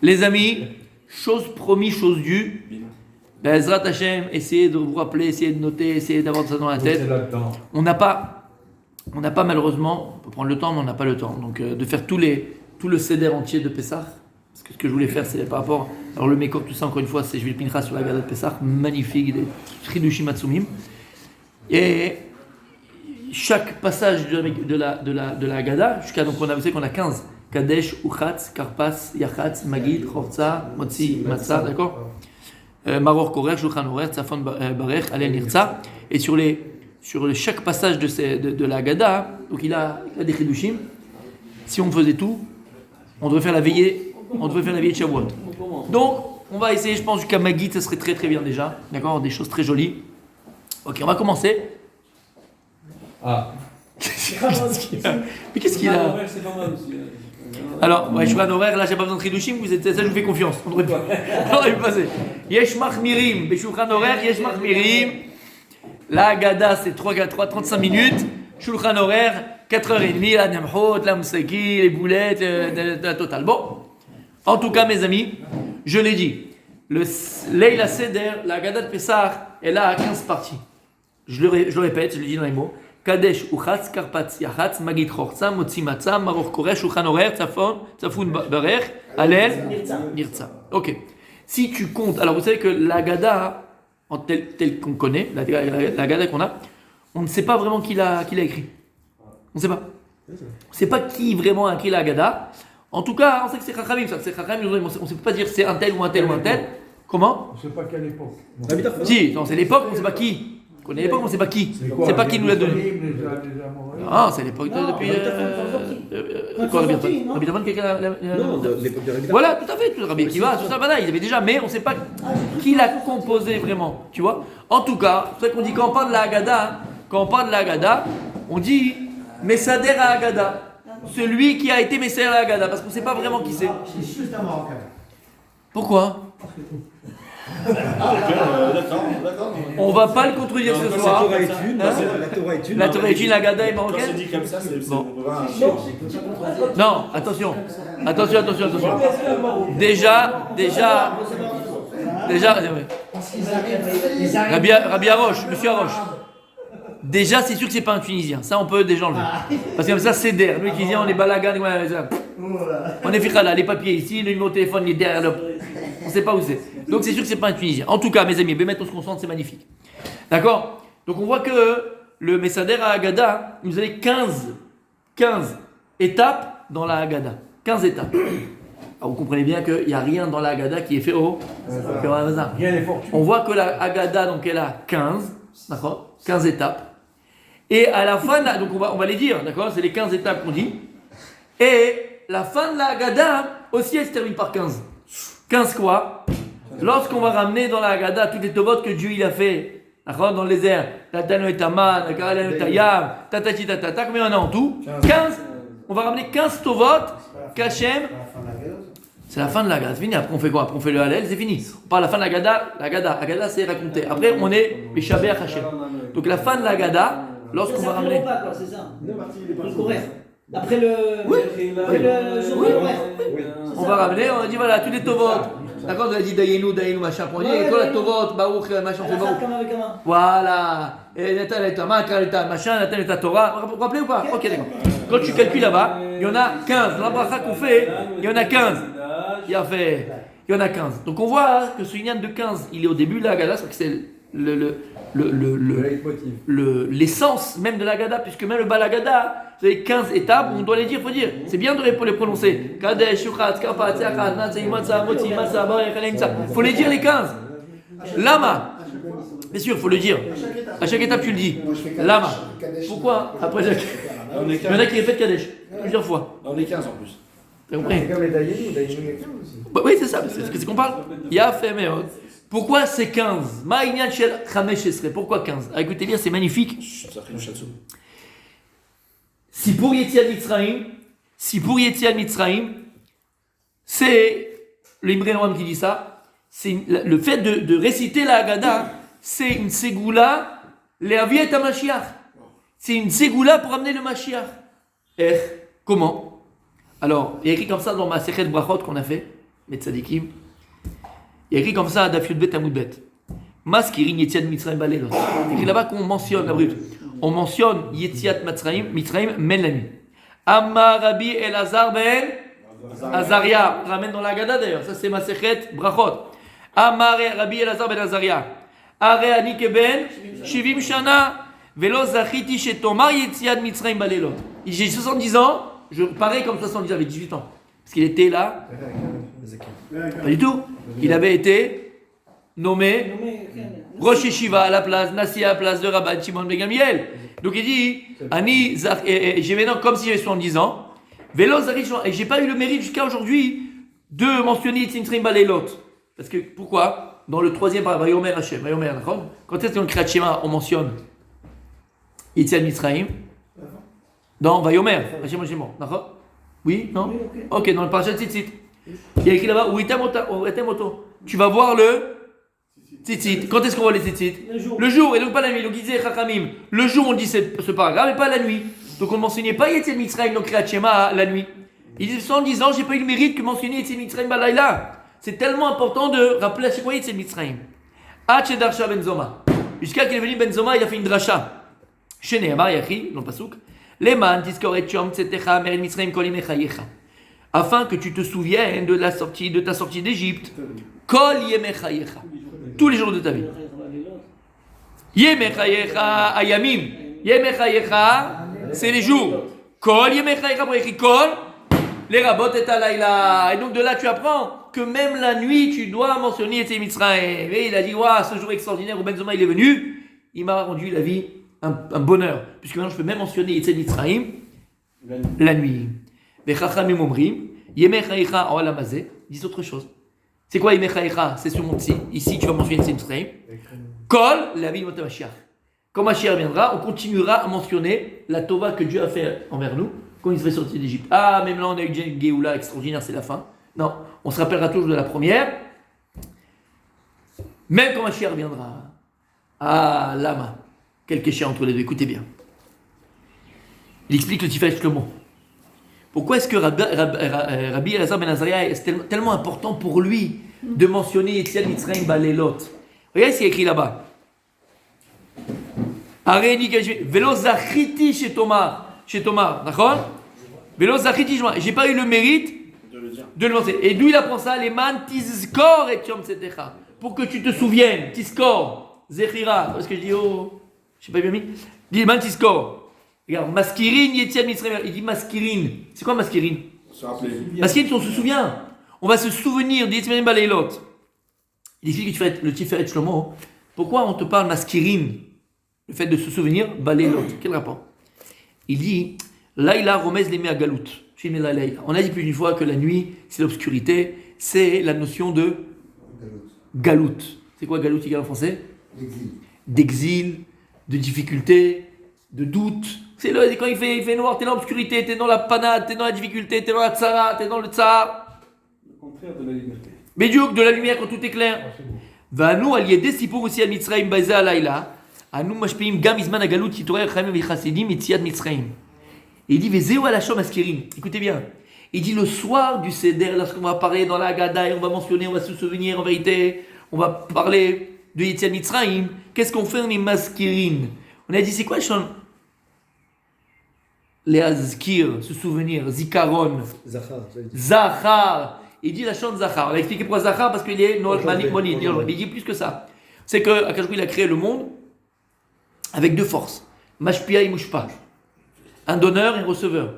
Les amis, chose promis, chose due. Bezrat Hashem, essayez de vous rappeler, essayez de noter, essayez d'avoir ça dans la tête. On n'a pas malheureusement, on peut prendre le temps, mais on n'a pas le temps. Donc de faire tout le seder entier de Pessah. Parce que ce que je voulais faire, c'est par rapport. Alors le Mekor, tout ça, encore une fois, c'est je vais le pincha sur la Gada de Pessah, magnifique, des Chidushim Atsumim. Et chaque passage de la Gada, jusqu'à donc vous savez qu'on a 15. Kadesh, Uchatz, Karpas, Yachatz, Magid, Chorza, Motzi, Matzah, d'accord? Maror Korer, Shulchan Orer, Tzafon Barech, Alel Nirtza. Et sur chaque passage de la Gada, donc il a des Chidushim. Si on faisait tout, on devrait faire la veillée de Shavuot. Donc, on va essayer, je pense, jusqu'à Magid, ça serait très très bien déjà. D'accord? Des choses très jolies. Ok, on va commencer. Ah. Mais qu'est-ce qu'il a? Alors, ouais, Shulchan Orer, là j'ai pas besoin de Chidushim, ça je vous fais confiance. On devrait passer. Yesh Machmirim, Shulchan Orer, Yesh Machmirim. La Gada c'est 35 minutes. Shulchan Orer, 4h30, la Nemhot, la Moussaki, les boulettes, la totale. Bon, en tout cas mes amis, je l'ai dit, le Leila Seder, la Gada de Pessah, elle a 15 parties. Je le répète, je le dis dans les mots. Kadesh, Uchatz, Karpatz, Yachatz, Magid, Chorza, Motzi, Matzah, Maror, Koresh, Shulchan Orer, Tzafon, Barech, Alel, Nirtza. Ok. Si tu comptes, alors vous savez que la Gada, telle qu'on connaît, la Gada qu'on a, on ne sait pas vraiment qui l'a écrit. On ne sait pas. On ne sait pas qui vraiment a écrit la Gada. En tout cas, on sait que c'est Chachamim. On ne sait pas dire c'est un tel ou un tel ou un tel. Comment? On ne sait pas quelle époque. Si, non, c'est l'époque, on ne sait pas qui. On connaît l'époque, on ne sait pas qui. C'est pas qui nous l'a donné. Non, c'est l'époque depuis. Rabbi Davan, quelqu'un. Non, l'époque de Rabbi Davan. Voilà, tout à fait. Rabbi Akiva, tout ça, voilà, ils avaient déjà, mais on ne sait pas qui l'a composé vraiment. Tu vois? En tout cas, c'est vrai qu'on dit quand on parle de la Haggadah, on dit Messader à Haggadah. Celui qui a été Messader à Haggadah, parce qu'on ne sait pas vraiment qui c'est. C'est juste un Marocain. Pourquoi? D'accord. On va pas le contredire ce soir. La Torah est une. La Torah est une, la Haggadah est Quand marocaine. c'est dit comme ça, c'est Bon. Non. Non, attention. Déjà. Rabbi Haroche, monsieur Haroche. Déjà, c'est sûr que c'est pas un Tunisien. Ça, on peut déjà enlever. Parce que comme ça, c'est d'air. Nous, les Tunisiens, on est balagan. On est fichal, les papiers ici, le numéro de téléphone, il est derrière. On ne sait pas où c'est. Donc, c'est sûr que c'est pas un Tunisien. En tout cas, mes amis, Bémet, on se concentre, c'est magnifique. D'accord? Donc, on voit que le Messader à Haggadah, vous avez 15 étapes dans la Haggadah. 15 étapes. Alors, vous comprenez bien qu'il n'y a rien dans la Haggadah qui est fait au hasard. On voit que la Haggadah, donc, elle a 15, d'accord? 15 étapes. Et à la fin, donc on va les dire, d'accord? C'est les 15 étapes qu'on dit. Et la fin de la Haggadah, aussi, elle se termine par 15. 15 quoi? Lorsqu'on va ramener dans la Haggadah toutes les tovot que Dieu il a fait, d'accord? Dans les airs, Tatano et Taman, Karalen et Tayam, Tatati Tatata, combien il y en a en tout? 15. On va ramener 15 tovot qu'Hachem. C'est la fin de la Haggadah, c'est fini. Après on fait quoi? Après on fait le Hallel, c'est fini. On parle de la fin de la Haggadah. Haggadah c'est raconté. Après on est Meshabeh Hachem. Donc la fin de la Haggadah, lorsqu'on va ramener. C'est ça. Le couvert. Après le jour de l'horaire. On va ramener, on a dit voilà, tous les tovot. D'accord, on a dit Dayenu, machin. On dit toi la tovot, Baruch, machin, on fait Baruch. Voilà. Et Nathan et Tama, Kareta, machin, Nathan et Torah. Vous vous rappelez ou pas? Ok, d'accord. Quand tu calcules là-bas, il y en a 15. Dans la bracha qu'on fait, il y en a 15. Il y en a 15. Donc on voit que ce Inyan de 15, il est au début de la Haggadah, c'est l'essence même de la Haggadah, puisque même le Balagada, vous avez 15 étapes, on doit les dire, il faut dire. C'est bien de les prononcer. Kadesh, Shukhat, Karpat, Yachat, Natsai, Matzah, Motzi, Matzah, Barech, Alel, Nirtza. Il faut les dire les 15. Lama. Bien sûr, il faut le dire. À chaque étape, tu le dis. Lama. Pourquoi? Après, il y en a qui répètent Kadesh plusieurs fois. On est 15 en plus. T'as compris? C'est comme les Dayenu, Dayenu est 15 aussi. Oui, c'est ça, c'est ce qu'on parle. Yafemeot. Pourquoi c'est 15? Ma'inyan shel chamesh esrei. Pourquoi 15? Ah, écoutez bien, c'est magnifique. Si pour Yetziat Mitzrayim, c'est l'Imre Noam qui dit ça, c'est le fait de réciter la Haggadah, c'est une ségoula le'aviet HaMashiach. C'est une ségoula pour amener le Mashiach. Comment? Alors, il y a écrit comme ça dans ma Sechet Brachot qu'on a fait. Metzadikim. Il y a écrit comme ça, Daf Yudbet Amoudbet. Maskirin Yetziat Mitzrayim Balelot. C'est écrit là-bas qu'on mentionne, la brute. On mentionne Yetziat Mitzrayim, men la nuit. Amma Rabbi Elazar ben Azaria. Ramène dans la Gada d'ailleurs. Ça c'est Masechet Brachot. Amma Rabbi Elazar ben Azaria. Are ani keben Shivim Shana. Velo Zachiti Shetomar Yetziat Mitzrayim Balelot. J'ai 70 ans, je parais comme 70 ans, avec 18 ans. Parce qu'il était là. Pas du tout. Il avait été nommé Rosh Yeshiva à la place, Nassi à la place de Rabban Shimon ben Gamliel. Donc il dit, j'ai maintenant comme si j'avais 70 ans, Vélo Zachit, et j'ai pas eu le mérite jusqu'à aujourd'hui de mentionner Yetziat Mitzrayim Balelot. Parce que, pourquoi? Dans le troisième paragraphe, Vayomer Hashem, Vayomer, d'accord? Quand est-ce que dans le Kriyat Shema, on mentionne Yetziat Mitzrayim? Dans Vayomer, Hashem, d'accord? Oui? Non? Ok, dans le parashat Tzitzit. Il y a écrit là-bas, où Itemoto. Tu vas voir le Tzitzit. Quand est-ce qu'on voit les Tzitzit? Le jour, et donc pas la nuit. Donc il disait Chachamim, le jour on dit ce paragraphe, et pas la nuit. Donc on ne mentionnait pas Yetziat Mitzrayim dans Kriyat Shema la nuit. Il dit 110 ans, j'ai pas eu le mérite que mentionner Yetziat Mitzrayim Balayla. C'est tellement important de rappeler à chaque fois Yetziat Mitzrayim. Hach Darsha Ben Zoma. Jusqu'à qu'il est venu Ben Zoma, il a fait une dracha. Chez Nehemar, il y a écrit dans le pasuk. Leman tiskor et chom tzetecha mer Mitzrayim kol yemei chayecha. Afin que tu te souviennes de ta sortie d'Égypte. Kol yemei chayecha. Tous les jours de ta vie. Yemei chayecha ayamim. Yemei chayecha, c'est les jours. Kol yemei chayecha, pour écrit kol, les rabot et alayla. Et donc de là tu apprends que même la nuit tu dois mentionner Yetziat Mitzrayim. Et il a dit, waouh, ce jour extraordinaire où Ben Zoma il est venu, il m'a rendu la vie un bonheur, puisque maintenant je peux même mentionner Yetziat Mitzrayim la nuit. Les Chachamim omrim, Yemei chayecha olam hazeh, ils disent autre chose. C'est quoi Yemei chayecha? C'est sur mon petit. Ici tu vas mentionner Yetziat Mitzrayim. Kol la vie de Mashiach. Quand Mashiach viendra, on continuera à mentionner la Tova que Dieu a fait envers nous quand il se fait sortir d'Égypte. Ah, même là on a eu une Géoula extraordinaire, c'est la fin. Non, on se rappellera toujours de la première. Même quand Mashiach viendra. Ah, lama. Quel kéché entre les deux, écoutez bien. Il explique le Tiferet Shlomo. Pourquoi est-ce que Rabbi Elazar ben Azaria est tellement important pour lui de mentionner Yetziat Mitzrayim Balelot? Regardez ce qu'il y a écrit là-bas. Velo Zachiti chez Thomas, d'accord? Velo Zachiti, j'ai pas eu le mérite de le lancer. Et d'où il apprend ça? Les man tizkor et chom tzetecha. Pour que tu te souviennes, tizkor, zechira. Parce que je dis, oh. Je sais pas bien mis. Il dit Mantiskor. Regarde, Maskirin, Yetziat Mitzrayim. Il dit Maskirin. C'est quoi Maskirin? Maskirin, on se souvient. On va se souvenir de Yetziat Mitzrayim Balelot. Il explique que tu fais le Tiferet Shlomo. Pourquoi on te parle Maskirin? Le fait de se souvenir, Balelot. Quel rapport? Il dit Laïla Romez Lemé à Galout. On a dit plus d'une fois que la nuit, c'est l'obscurité. C'est la notion de Galout. C'est quoi Galout égal en français? D'exil. De difficulté, de doute. C'est là, quand il fait noir, t'es dans l'obscurité, t'es dans la panade, t'es dans la difficulté, t'es dans la tsara, t'es dans le tsar. Le contraire de la liberté. Bédiouk, de la lumière quand tout est clair. Va nous allier des sipour aussi à Mitzrayim Baïza Alayla. À nous mashpeim gam izman agalut yitoreh chamim vichasidim Yetziat Mitzrayim. Et il dit vezeu alashom askirin. Écoutez bien. Il dit le soir du Seder, lorsqu'on va parler dans la Haggadah, on va mentionner, on va se souvenir en vérité, on va parler de Yetziat Mitzrayim. Qu'est-ce qu'on fait? On est maskirin. On a dit, c'est quoi le chant? Les azkir, se souvenir, zikaron. Zachar. Il dit la chante Zachar. On a expliqué pourquoi Zachar, parce qu'il est Manik Monid. Il dit plus que ça. C'est que Akash il a créé le monde avec deux forces. Mashpia et Mushpa. Un donneur et un receveur.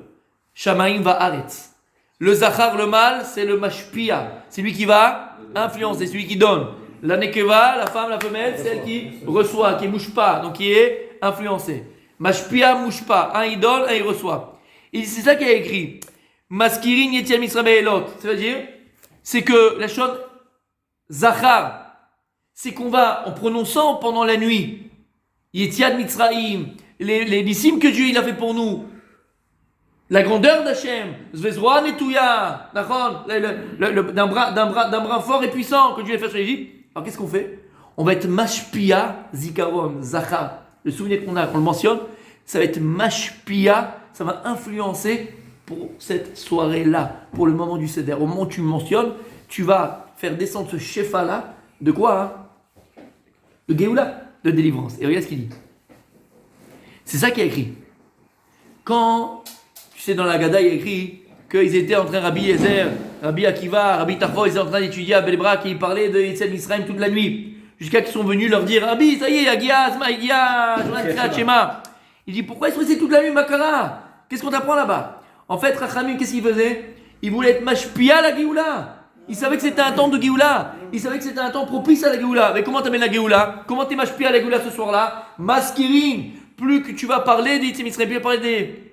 Shamaim va Aretz. Le Zachar, le mâle, c'est le Mashpia. C'est lui qui va influencer, c'est celui qui donne. La nekeva, la femme, la femelle, c'est celle qui reçoit, qui mouche pas, donc qui est influencée. Mashpia mouche pas, un il donne, un il reçoit. Et c'est ça qu'il a écrit. Maskirin Yetziat Mitzrayim Elot. C'est-à-dire, c'est que la chose Zachar, c'est qu'on va en prononçant pendant la nuit Yetziat Mitzrayim, les nissim que Dieu il a fait pour nous, la grandeur d'Hachem, Zvezroa Netouya, d'un bras fort et puissant que Dieu a fait sur l'Égypte. Alors qu'est-ce qu'on fait? On va être Mashpia, Zikaron, Zachar. Le souvenir qu'on a, qu'on le mentionne, ça va être Mashpia, ça va influencer pour cette soirée-là, pour le moment du Seder. Au moment où tu mentionnes, tu vas faire descendre ce Shefa-là, de quoi hein? De Géoula, de délivrance. Et regarde ce qu'il dit. C'est ça qui est écrit. Quand, tu sais, dans la Gada, il y a écrit qu'ils étaient en train, Rabbi Yezer, Rabbi Akiva, Rabbi Tarfo, ils étaient en train d'étudier à Belbrak et ils parlaient de Yetzel Misraïm toute la nuit. Jusqu'à qu'ils sont venus leur dire, Rabbi, ça y est, Agia, Zma, Agia, Jonas Kriat Shema. Il dit, pourquoi ils sont restés toute la nuit, Makara? Qu'est-ce qu'on t'apprend là-bas? En fait, Rachamim, qu'est-ce qu'il faisait? Il voulait être mashpia la Géoula. Il savait que c'était un temps de Géoula. Il savait que c'était un temps propice à la Géoula. Mais comment t'amènes la Géoula? Comment t'es mashpia la Géoula ce soir-là? Maskirin. Plus que tu vas parler des Tzimitzré, plus tu vas parler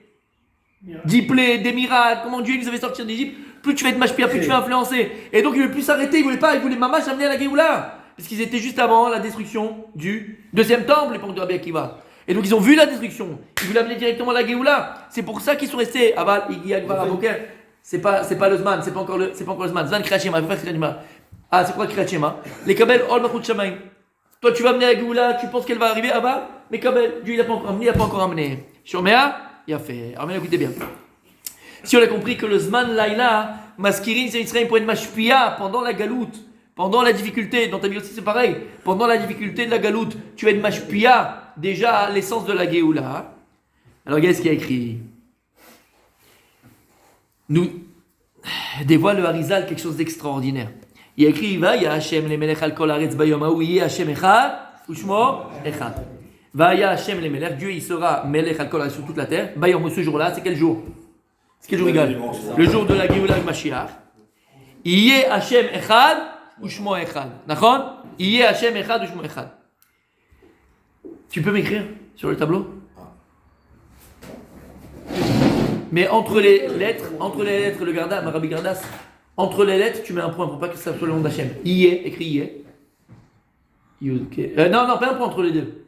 des plaies, des miracles, comment Dieu nous avait sorti d'Égypte, plus tu vas être mashpia, plus tu vas influencer. Et donc il ne voulait plus s'arrêter, il voulait mamash amener à la Géoula. Parce qu'ils étaient juste avant la destruction du deuxième temple, l'époque de Rabbi Akiva. Et donc ils ont vu la destruction. Ils voulaient amener directement à la Géoula. C'est pour ça qu'ils sont restés. Aval, Igi, Akbar, Avoker. C'est pas le Zman, c'est pas encore le Zman. Zman Kriyat-Shema, il faut faire Kriyat-Shema. Ah, c'est quoi Kriyat-Shema? Les Kabel, Ol Machut Shamaim. Toi, tu vas amener la Géoula, tu penses qu'elle va arriver, Aval, mais Kabel, Dieu il n'a pas encore amené. Shomea, il a fait. Alors, écoutez bien. Si on a compris que le Zman Laïla, Maskirin, c'est Israël pour être mashpia pendant la galoute, pendant la difficulté, dans ta vie aussi c'est pareil, pendant la difficulté de la galoute, tu vas être mashpia déjà à l'essence de la Géoula. Alors, regardez ce qu'il y a écrit. Nous dévoile le Harizal quelque chose d'extraordinaire. Il y a écrit Va ya Hashem le melech al kol haaretz bayom ha'u yeh Hashem echad u'shmo echad. Va ya Hashem le melech, Dieu il sera melech al kol haaretz sur toute la terre. Bayom, ce jour-là, c'est quel jour? C'est quel jour égal? Le jour de la Géoula de Mashiach. Yeh Hashem echad u'shmo echad. D'accord? Yeh Hashem echad u'shmo echad. Tu peux m'écrire sur le tableau? Mais entre les lettres, le Garda, Rabbi Gardas, entre les lettres, tu mets un point pour pas que ça soit le nom d'Hachem. Yé, écrit Yé. Non, pas un point entre les deux.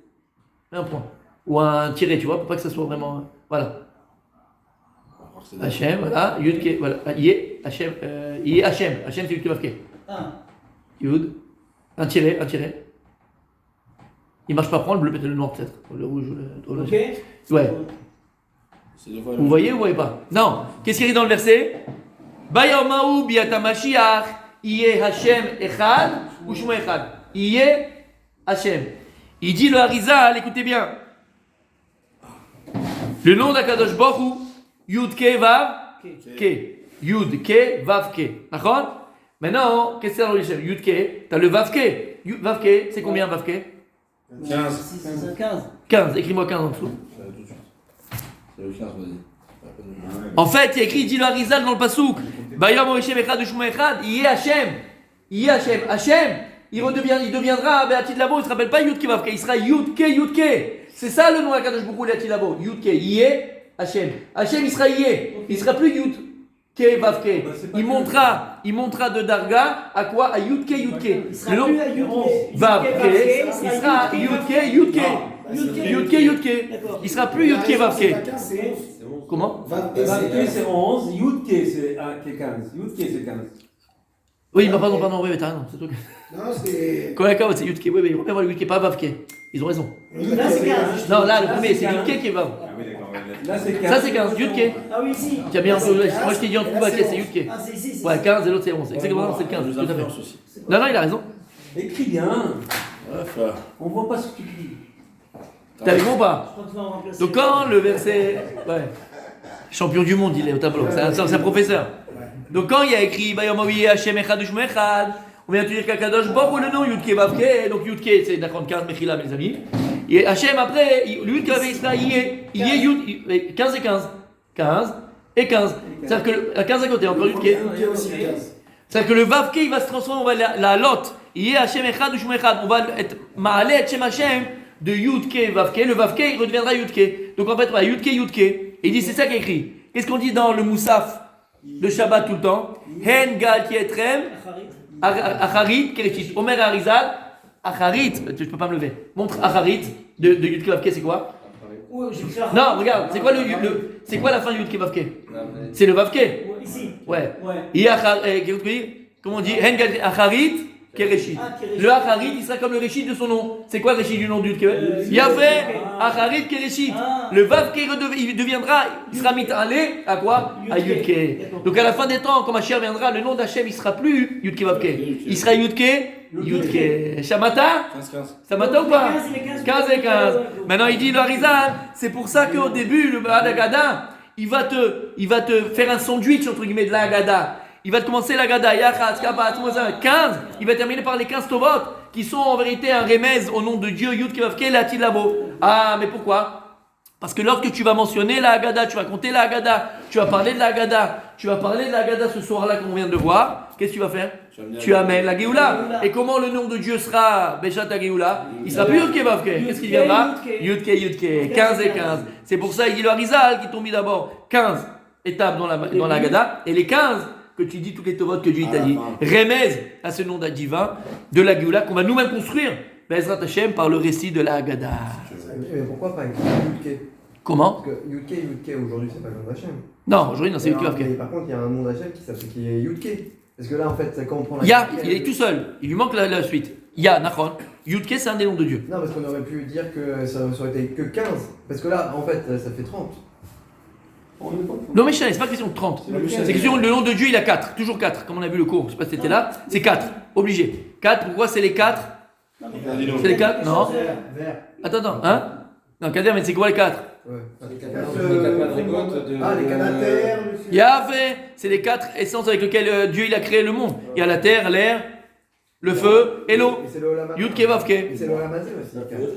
Un point. Ou un tiré, tu vois, pour pas que ça soit vraiment. Voilà. Hachem, voilà. Yud, voilà. Yé, Hachem. Yé, Hachem. Hachem, c'est Yud qui marqué. Yud. Un tiré. Il marche pas, prends le bleu, peut-être le noir, peut-être. Le rouge, le. Ok. Ouais. Vous voyez ou vous voyez pas? Non. Qu'est-ce qu'il y a dans le verset? Bayomahu biata Mashiach, Iye Hashem echad ou Shmo echad. Iye Hashem. Il dit le Harizal, écoutez bien. Le nom d'Akadosh Baruch Hu, Yud Ke Vav Ke. Yud Ke Vav Ke. D'accord? Maintenant, qu'est-ce que c'est dans le verset? Yud Ke, t'as le Vav Ke. Vav Ke, c'est combien Vav Ke? 15. 15. Écris-moi 15 en dessous. En fait, il y a écrit, dit le Harizal dans le Pasouk, Bayom Hashem Echad Ushmo Echad, Yé Hashem, Hashem, il deviendra Be'atid Labo, il ne se rappelle pas Yud Ke Vav Ke, il sera Yud Ke. C'est ça le nom de Kadosh Baruch Hu, Be'atid Labo, Yud Ke, Yé Hashem, il sera Yé, il sera plus Yud Ke Vav Ke. Il montera de Darga à quoi? À Yud Ke. Il sera plus à Yud Ke. Vav Ke, il sera Yud Ke. Yud Ke. Il sera plus Yud Ke Vav Ke. Comment? Vav Ke c'est 11, Yud Ke c'est 15. Yud Ke c'est 15. Oui, pardon, oui, t'as raison, c'est tout. Non, c'est. Kolaka, c'est Yud Ke, oui, on va voir Yud Ke, pas Vav Ke. Ils ont raison. Là, c'est 15. Non, là, le premier, c'est Yud Ke qui est Vav. Là c'est 15. Ça, c'est 15, Yud Ke. Ah oui, ici. Tu as bien entendu, moi je t'ai dit en tout Vav Ke, c'est Yud Ke. Ah, c'est ici. Ouais, 15 et l'autre c'est 11. Exactement, c'est le 15, tout à fait. Non, il a raison. Écris bien. On voit pas ce que tu dis. T'es avec moi ou pas? Je crois que tu vas en remplacer. Donc quand le verset... Ouais. Champion du monde, il est au tableau, c'est un professeur. Donc quand il y a écrit Bayomawi Hashem Echad Ushmo Echad, on vient de dire qu'Akadosh Baruch Hu le nom Yud Ke Vav Ke, donc Yud Ke c'est d'accord 15 Mechila mes amis. Et Hashem après, lui qui avait Israël, il est Yud, 15 et 15. 15 et 15. C'est-à-dire que 15 à côté, encore Yud Ke. C'est-à-dire que le Vav Ke il va se transformer, on va la lot. Il est Hashem Echad Ushmo Echad, on va être Ma'aleh Hashem Hashem de Yud Ke Vav Ke, le Vav Ke il redeviendra Yud Ke. Donc en fait, Yud Ke. Et il dit c'est ça qui est écrit. Qu'est-ce qu'on dit dans le Moussaf de Shabbat tout le temps? Hen gal kietrem acharit kerechit. Omer Harizal acharit. Je peux pas me lever. Montre acharit de Yud Ke Vav Ke, c'est quoi? Non, regarde, c'est quoi c'est quoi la fin de Yud Ke Vav Ke? C'est le Vav Ke. Ici. Ouais. Comment on dit? Hen gal acharit Kereshit. Ah, Kereshit. Le Acharit, il sera comme le Réchit de son nom. C'est quoi le Réchit du nom du Yafé, Acharit, Kereshit. Ah. Le Vav Ke il deviendra, il sera mis à quoi? À Yudke. Donc à la fin des temps, quand Mashiach viendra, le nom d'Hachem, il sera plus Yudke Vavke. Il sera Yudke. Shamata? 15. Shamata ou pas? 15 et 15. Ouais. Maintenant il dit le Harizal, c'est pour ça qu'au début, le Baal Agada, il va te faire un sandwich entre guillemets de la Agada. Il va te commencer la Gada, Yachatz, Kabat, 15. Il va terminer par les 15 Tovot, qui sont en vérité un remez au nom de Dieu, Yud Kevavke, Latil Labo. Ah, mais pourquoi? Parce que lorsque tu vas mentionner la Haggadah, tu vas compter la Haggadah, tu vas parler de la Haggadah, tu vas parler de la Haggadah ce soir-là qu'on vient de voir, qu'est-ce que tu vas faire? Tu amènes la Géoula. Et comment le nom de Dieu sera Béchat Géoula? Il sera plus Yud Kevavke. Qu'est-ce qu'il viendra? Yudke, 15 et 15. C'est pour ça, il dit le Harizal qui t'ont mis d'abord 15 étapes dans la Haggadah, et les 15 que tu dis, toutes les Tovot que Dieu t'a dit, remèze à ce nom divin de la Géoula qu'on va nous-mêmes construire, Bezrat Hashem, par le récit de la Haggadah. Mais pourquoi pas Yudke? Comment? Parce que Yudke aujourd'hui c'est pas le nom d'Hachem. Non, aujourd'hui non, c'est Yud Kevavke. Par contre il y a un nom d'Hachem qui est Yudke. Parce que là en fait quand on prend la Ya, il est tout seul, il lui manque la suite. Ya, Nachon. Yudke, c'est un des noms de Dieu. Non parce qu'on aurait pu dire que ça aurait été que 15. Parce que là en fait ça fait 30. Non mais c'est pas question de 30. C'est question le nom de Dieu, il a 4. Toujours 4, comme on a vu le cours. Je sais pas si c'était là. C'est 4. Obligé. 4, pourquoi c'est les 4? C'est les 4? Non. Attends. Hein? Non, Kader, mais c'est quoi les 4? Ouais. les canataires. Yahvé, c'est les 4 essences avec lesquelles Dieu il a créé le monde. Il y a la terre, l'air, le feu et l'eau. Et c'est le Olam. Yud Kevavke. Et c'est le Olamazé aussi.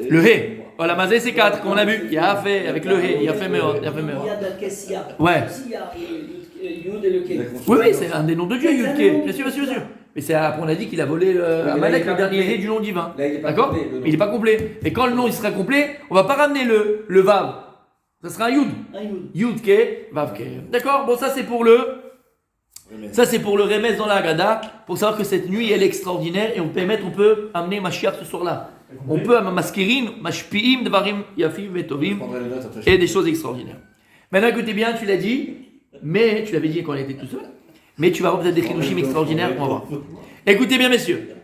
Le Hé. Olamazé, c'est 4, comme on a vu. Yahvé, avec le Hé. Yahvé Meod. Il y a de la Kessia. Ouais. Aussi, il y a Yud et le Ke. Oui, c'est un des noms de Dieu, Yudke. Bien sûr. Mais c'est après, on a dit qu'il a volé Amalek, le dernier Hé du nom divin. D'accord? Mais il n'est pas complet. Et quand le nom il sera complet, on ne va pas ramener le Vav. Ça sera un Yud. Yudke, Vavke. D'accord? Bon, ça c'est pour le remède dans la Haggadah, pour savoir que cette nuit elle est extraordinaire et on peut amener Mashiach ce soir-là. On peut maskerin, mashpiim, devarim yafim vetovim et des choses extraordinaires. Maintenant écoutez bien, tu l'as dit, mais tu l'avais dit quand on était tout seul, mais tu vas voir peut-être des chidushim extraordinaires, on va voir. Écoutez bien messieurs,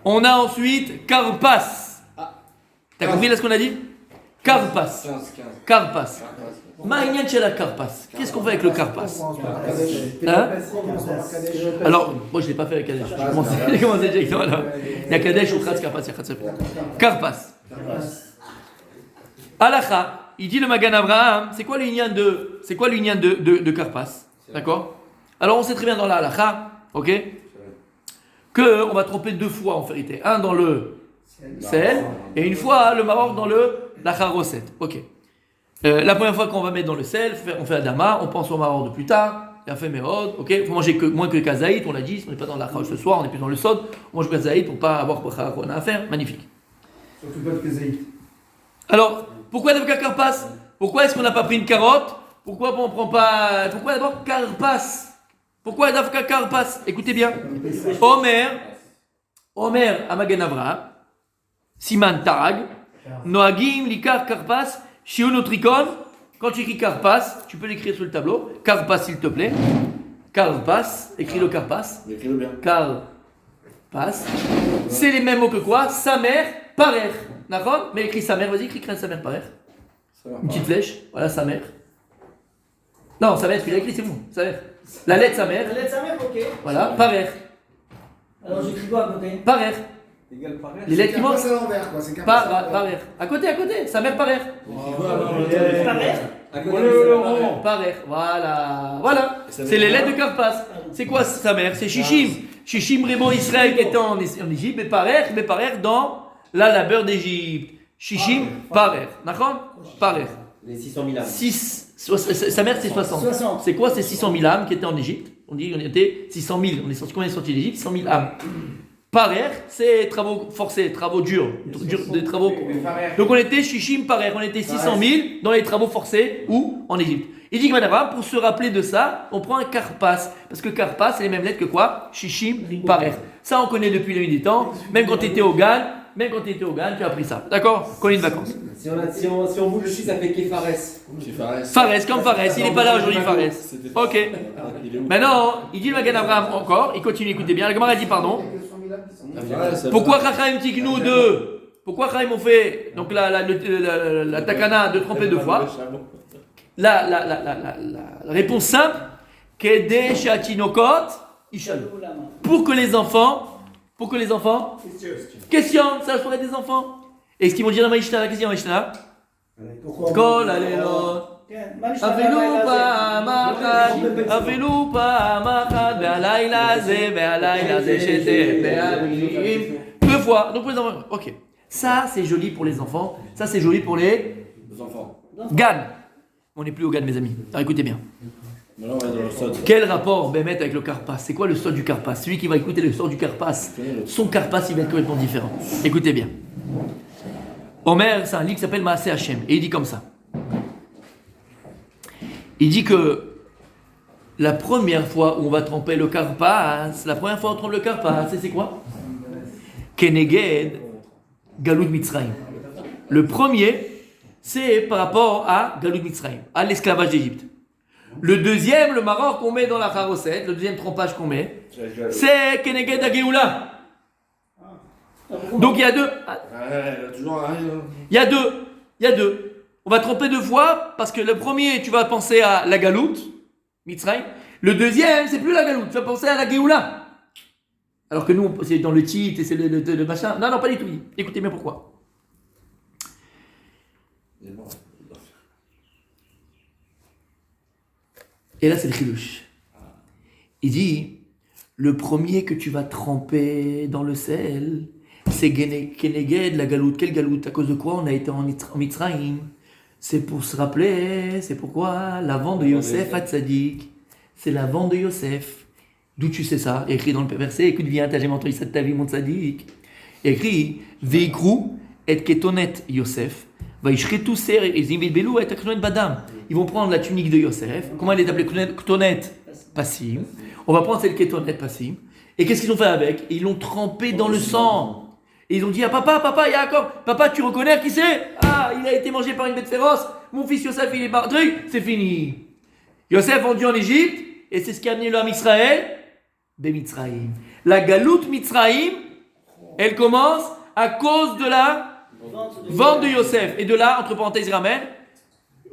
on a ensuite Karpas. T'as compris là ce qu'on a dit? Karpas. Ma'inyan chez la Karpas. Qu'est-ce qu'on fait avec le Karpas? Hein? Alors, moi je ne l'ai pas fait avec Kadesh. J'ai commencé directement là. Il y a Kadesh ou Khatz Karpas, il y a Khatz Karpas. Alacha, il dit le Magan Abraham, c'est quoi l'union de Karpas? D'accord? Alors on sait très bien dans la Alacha, ok, qu'on va tromper 2 fois en vérité. Un dans le sel et une fois le Maroc dans la Charoset. Ok. La première fois qu'on va mettre dans le sel, on fait Adama, on pense au Maroc de plus tard, il a fait Mérod, ok, il faut manger moins que le Kazaït, on l'a dit, on n'est pas dans la Charoset ce soir, on est plus dans le Sod, on mange le Kazaït pour ne pas avoir qu'on a à faire, magnifique. Surtout pas de Kazaït. Alors, pourquoi d'abord Karpas? Pourquoi est-ce qu'on n'a pas pris une carotte? Pourquoi on prend pas. Pourquoi d'abord Karpas? Pourquoi d'abord Karpas? Écoutez bien. Omer Amagen Avra, Siman Tarag, Noagim Likar Karpas, Shionotrikon. Quand tu écris Karpas, tu peux l'écrire sur le tableau. Karpas, s'il te plaît. Karpas, écris le Karpas. Écris-le bien. Karpas. C'est les mêmes mots que quoi? Samer, Parer. D'accord? Mais écris Samer, vas-y, écris Samer, Parer. Une petite flèche, voilà, Samer. Non, Samer, tu l'as écrit, c'est bon. Samer. La lettre Samer. La lettre Samer, ok. Voilà, Parer. Alors j'écris quoi à côté? Parer. Les lettres qui manquent. C'est l'envers, quoi. C'est Parer. À côté. Samer, Parer. Parer. Voilà. C'est les lettres de Karpas. C'est quoi Samer? C'est Shishim. Shishim, Rémo Israël qui était en Égypte, mais Parer dans la labeur d'Égypte. Shishim, Parer. D'accord? Parer. Les 600 000 âmes. Sa mère, c'est 60. C'est quoi ces 600 000 âmes qui étaient en Égypte? On dit qu'on était 600 000. On est sorti, combien est sorti d'Égypte? 600 000 âmes. Parer, c'est travaux forcés, travaux durs, des travaux. Donc on était Shishim Parer, on était 600 000 dans les travaux forcés ou en Égypte. Il dit que madame, pour se rappeler de ça, on prend un Karpas. Parce que Karpas, c'est les mêmes lettres que quoi? Shishim Parer. Ça, on connaît depuis la nuit des temps. Même quand tu étais au Gan, tu as appris ça. D'accord? Quand il y a une vacance. Si on bouge le chi, ça fait Kefares. Fares, comme Fares, il n'est pas là aujourd'hui, Fares. Ok. Maintenant, il dit le Magan Abraham encore, il continue, écoutez bien. La Gemara dit pardon. Pourquoi Chachaim Tiknou 2? Pourquoi Chachaim ont fait donc la takana de tremper 2 fois? La réponse simple, Kede Shatinokot Ishalou. Pour que les enfants, question, ça ferait des enfants. Et ce qu'ils vont dire dans Maïshna, qu'est-ce qu'il y a dans Maïshna? Kol alelot. Avelou pa alayla ze shete be'avim. 2 fois. Donc pour les enfants. Ok. Ça c'est joli pour les enfants. Ça c'est joli pour les enfants. Gan. On n'est plus au Gan, mes amis. Alors écoutez bien. Quel rapport Bémet avec le Karpas? C'est quoi le sort du Karpas? Celui qui va écouter le sort du Karpas, son Karpas il va être complètement différent. Écoutez bien. Omer, c'est un livre qui s'appelle Maaseh Hashem. Et il dit comme ça. Il dit que la première fois où on va tremper le Karpas, c'est quoi? Keneged Galut Mitzrayim. Le premier, c'est par rapport à Galut Mitzrayim, à l'esclavage d'Égypte. Le deuxième, le Maroc qu'on met dans la Charoset, le deuxième trempage qu'on met, c'est Keneged Ageoula. Donc il y a 2. Il y a deux. On va tremper 2 fois parce que le premier, tu vas penser à la Galoute, Mitzrayim. Le deuxième, c'est plus la Galoute, tu vas penser à la Géoula. Alors que nous, c'est dans le titre et c'est le machin. Non, pas du tout. Écoutez bien pourquoi. Et là, c'est le Chilouche. Il dit, le premier que tu vas tremper dans le sel, c'est Keneged, la Galoute. Quelle Galoute? À cause de quoi on a été en Mitzrayim? C'est pour se rappeler, c'est pourquoi la vente de Yosef à Tzadik. C'est la vente de Yosef. D'où tu sais ça? Écrit dans le verset, écoute, viens, t'as jamais entendu ça de ta vie, mon Tzadik. Écrit, Veikru et Ketonet Yosef. Vaishretu ser et Zimbilbelou et Aknonet Badam. Ils vont prendre la tunique de Yosef. Comment elle est appelée? Ketonet Passim. On va prendre celle Ketonet Passim. Et qu'est-ce qu'ils ont fait avec? Ils l'ont trempé dans le sang. Et ils ont dit à papa, Yaakov, papa, tu reconnais qui c'est? Ah, il a été mangé par une bête féroce. Mon fils Yosef, il est par truc. C'est fini. Yosef vendu en Égypte. Et c'est ce qui a amené l'homme Israël. Mitzrayim. La galoute Mitzrayim, elle commence à cause de la vente de Yosef. Et de là, entre parenthèses, il ramène.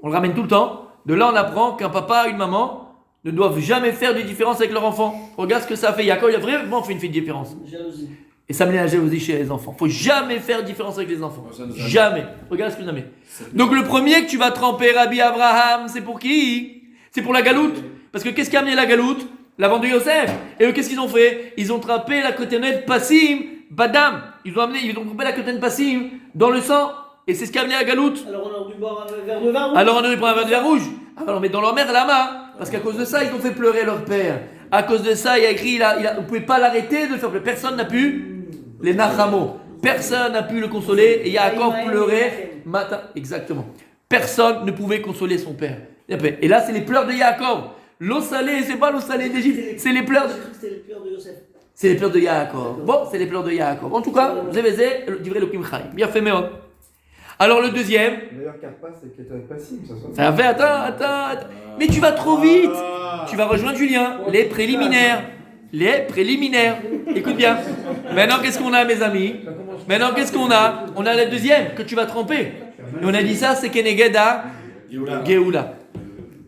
On le ramène tout le temps. De là, on apprend qu'un papa et une maman ne doivent jamais faire de différence avec leur enfant. Regarde ce que ça fait. Yaakov, il a vraiment fait une différence. Jalousie. Et ça met la jalousie chez les enfants. Faut jamais faire de différence avec les enfants. Jamais. Regarde ce que ça met. Donc le premier que tu vas tremper, Rabbi Abraham, c'est pour qui? C'est pour la galoute. Parce que qu'est-ce qui a amené la galoute? La vente de Yosef. Et eux, qu'est-ce qu'ils ont fait? Ils ont trempé la cotonette Passim, Badam. Ils ont trempé la cotonette Passim dans le sang. Et c'est ce qui a amené la galoute. Alors on aurait dû boire un verre de vin rouge. Alors on aurait dû prendre un verre de vin rouge. Alors mais dans leur mère, Lama. Parce qu'à cause de ça, ils ont fait pleurer leur père. À cause de ça, il y a écrit, on ne pouvait pas l'arrêter de le faire pleurer. Personne n'a pu. Les Nachamo. Personne n'a pu le consoler. Et Yaakov pleurait matin. Exactement. Personne ne pouvait consoler son père. Et là, c'est les pleurs de Yaakov. L'eau salée, c'est pas l'eau salée d'Égypte. C'est les pleurs de... C'est les pleurs de Yosef. C'est les pleurs de Yaakov. Bon, c'est les pleurs de Yaakov. En tout cas, Zévézé, divrei Elokim Chaim. Bien fait, Méon. Alors le deuxième. D'ailleurs, Karpas, c'est Ketonet Passim, ça soit. Ça fait, attends. Mais tu vas trop vite. Tu vas rejoindre Julien. Les préliminaires. Écoute bien. Maintenant, qu'est-ce qu'on a, mes amis? Maintenant, qu'est-ce qu'on a? On a la deuxième que tu vas tremper. Et on a dit ça, c'est Kenegeda Geoula.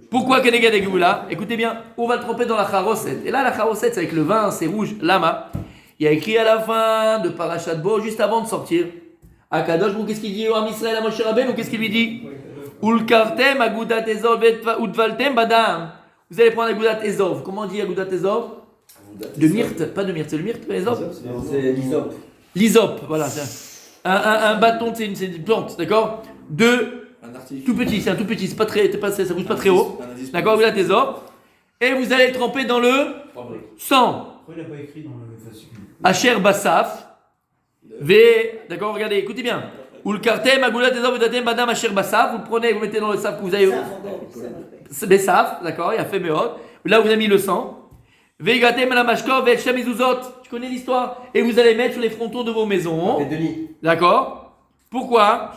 Pourquoi Keneged et Geoula? Écoutez bien, on va le tremper dans la Charoset. Et là, la Charoset, c'est avec le vin, c'est rouge, lama. Il y a écrit à la fin de Parashat Bo, juste avant de sortir. Akadosh, qu'est-ce qu'il dit au Am Israël à Moshe Rabbeinu? Qu'est-ce qu'il lui dit? Ulkartem agudat ezov utvaltem badam. Vous allez prendre agudat ezov. Comment on dit agudat ezov? De myrte, pas de myrte, c'est le myrte, ezov? C'est l'hysope. L'hysope, voilà. Un bâton, c'est une plante, d'accord? Tout petit, c'est un tout petit, ça bouge pas très haut. D'accord, vous avez ezov. Et vous allez le tremper dans le sang. Pourquoi il n'a pas écrit dans le fascicule? Asher Basaf. D'accord, regardez, écoutez bien. Ulkartem agulat ezov udatem badam asher basaf. Vous le prenez, vous mettez dans le saf que vous avez. Besaf, d'accord, il a fait meod. Là, vous avez mis le sang. Vegatem la mashkov ve shem mezuzot. Tu connais l'histoire? Et vous allez mettre sur les frontons de vos maisons. Les Denis. D'accord? Pourquoi?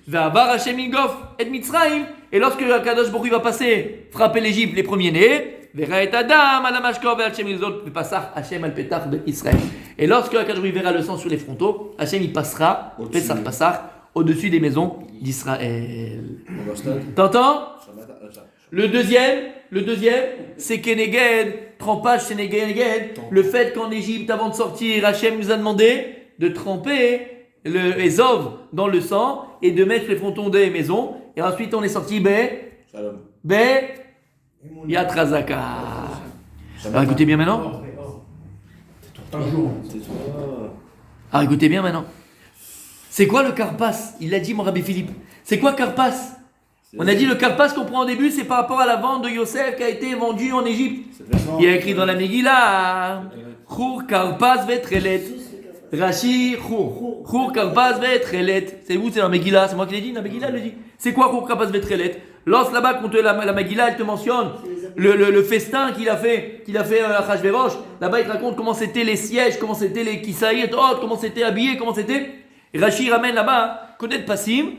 Ve'avar Hashem ilgof et Mitzrayim. Et lorsque Kadosh Baruch Hu va passer frapper l'Égypte, les premiers-nés, Verra et Adam, Alamashkor, Hachem, ils ont Pesach, Hachem, al Petach de Israël. Et lorsque Akadosh verra le sang sur les frontaux, Hachem il passera, Pesach, Pesach, au-dessus des maisons d'Israël. T'entends? Le deuxième, c'est Keneged, trempage, c'est Keneged, le fait qu'en Égypte, avant de sortir, Hachem nous a demandé de tremper le Ezov dans le sang et de mettre les frontons des maisons. Et ensuite, on est sorti Yatrazaka. Alors écoutez bien maintenant. Alors écoutez bien maintenant. C'est quoi le karpas? Il l'a dit mon Rabbi Philippe. C'est quoi karpas? On a dit le karpas qu'on prend au début, c'est par rapport à la vente de Yosef qui a été vendue en Égypte. Il y a écrit dans la Megillah Chour karpas vetrelet. Rashi Chour karpas vetrelet. C'est où? C'est dans la Megillah. C'est moi qui l'ai dit. La Megillah le dit. C'est quoi Chour karpas vetrelet? Lance là-bas contre la Megillah, elle te mentionne le festin qu'il a fait à Achashverosh. Là-bas, il te raconte comment c'était les sièges, comment c'était les kisaït, comment c'était habillé, comment c'était. Et Rashi ramène là-bas, connaître Passim.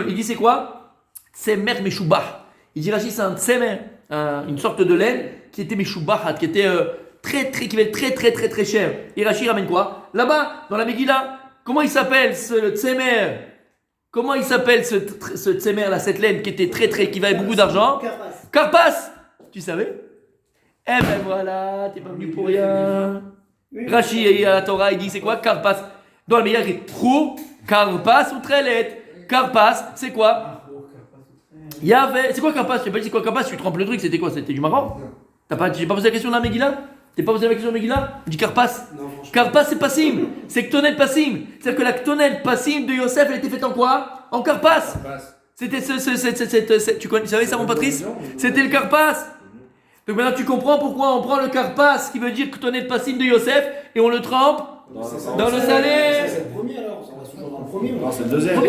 Il dit c'est quoi? Tsemer Meshubah. Il dit Rashi c'est un tsemer, une sorte de laine qui était Meshubahat, qui était qui valait très cher. Et Rashi ramène quoi? Là-bas, dans la Megillah, comment il s'appelle ce tsemer? Comment il s'appelle ce tsemer là, cette laine qui était qui valait beaucoup d'argent? Karpas. Tu savais? Eh ben voilà, t'es pas venu pour rien. Rashi et à la Torah, il dit c'est quoi? Karpas. Dans la Megillah, il dit Trou, Karpas ou Trelet. Karpas, c'est quoi? C'est quoi Karpas? Je sais pas c'est quoi Karpas, tu trempes le truc, c'était quoi? C'était du marron? J'ai pas posé la question de la Megillah? T'as pas posé la question de Megillah? Je dis Karpas. Karpas c'est Passim, c'est Ktonet Passim. C'est-à-dire que la Ktonet Passim de Yosef, elle était faite en quoi? En Karpas. C'était tu savais ça mon Patrice? C'était le Karpas. Donc maintenant tu comprends pourquoi on prend le Karpas qui veut dire Ktonet Passim de Yosef et on le trempe dans le salé. C'est le premier alors, on reste toujours dans le premier. Non, c'est le deuxième.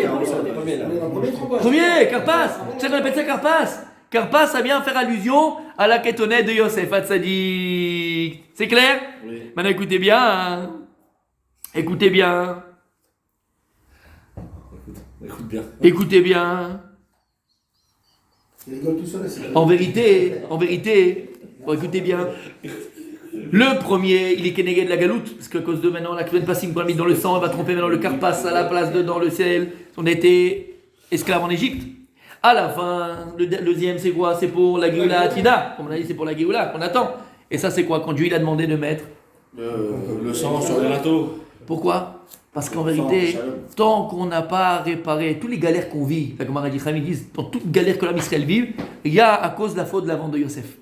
Premier, Karpas. C'est ça qu'on appelle ça Karpas. Karpas, ça vient faire allusion à la kétonette de Yosef Hatzadik. C'est clair? Oui. Maintenant écoutez bien. Hein. Écoutez bien. Écoute bien. Écoutez bien. Il rigole tout seul. En vérité, écoutez bien. Le premier, il est Keneged de la galoute, parce qu'à cause de maintenant, la Kven Passim qu'on a mis dans le sang, elle va tromper maintenant le Karpas à la place de dans le ciel. On a été esclaves en Égypte. À la fin, le deuxième, c'est quoi? C'est pour la Géoula Atida. Comme on a dit, c'est pour la Géoula qu'on attend. Et ça, c'est quoi? Quand Dieu il a demandé de mettre le sang sur les linteaux. Pourquoi? Parce qu'en vérité, tant qu'on n'a pas réparé toutes les galères qu'on vit, la Gemara dit, ils disent, dans toute galère que l'homme Israël vive, il y a à cause de la faute de la vente de Yosef.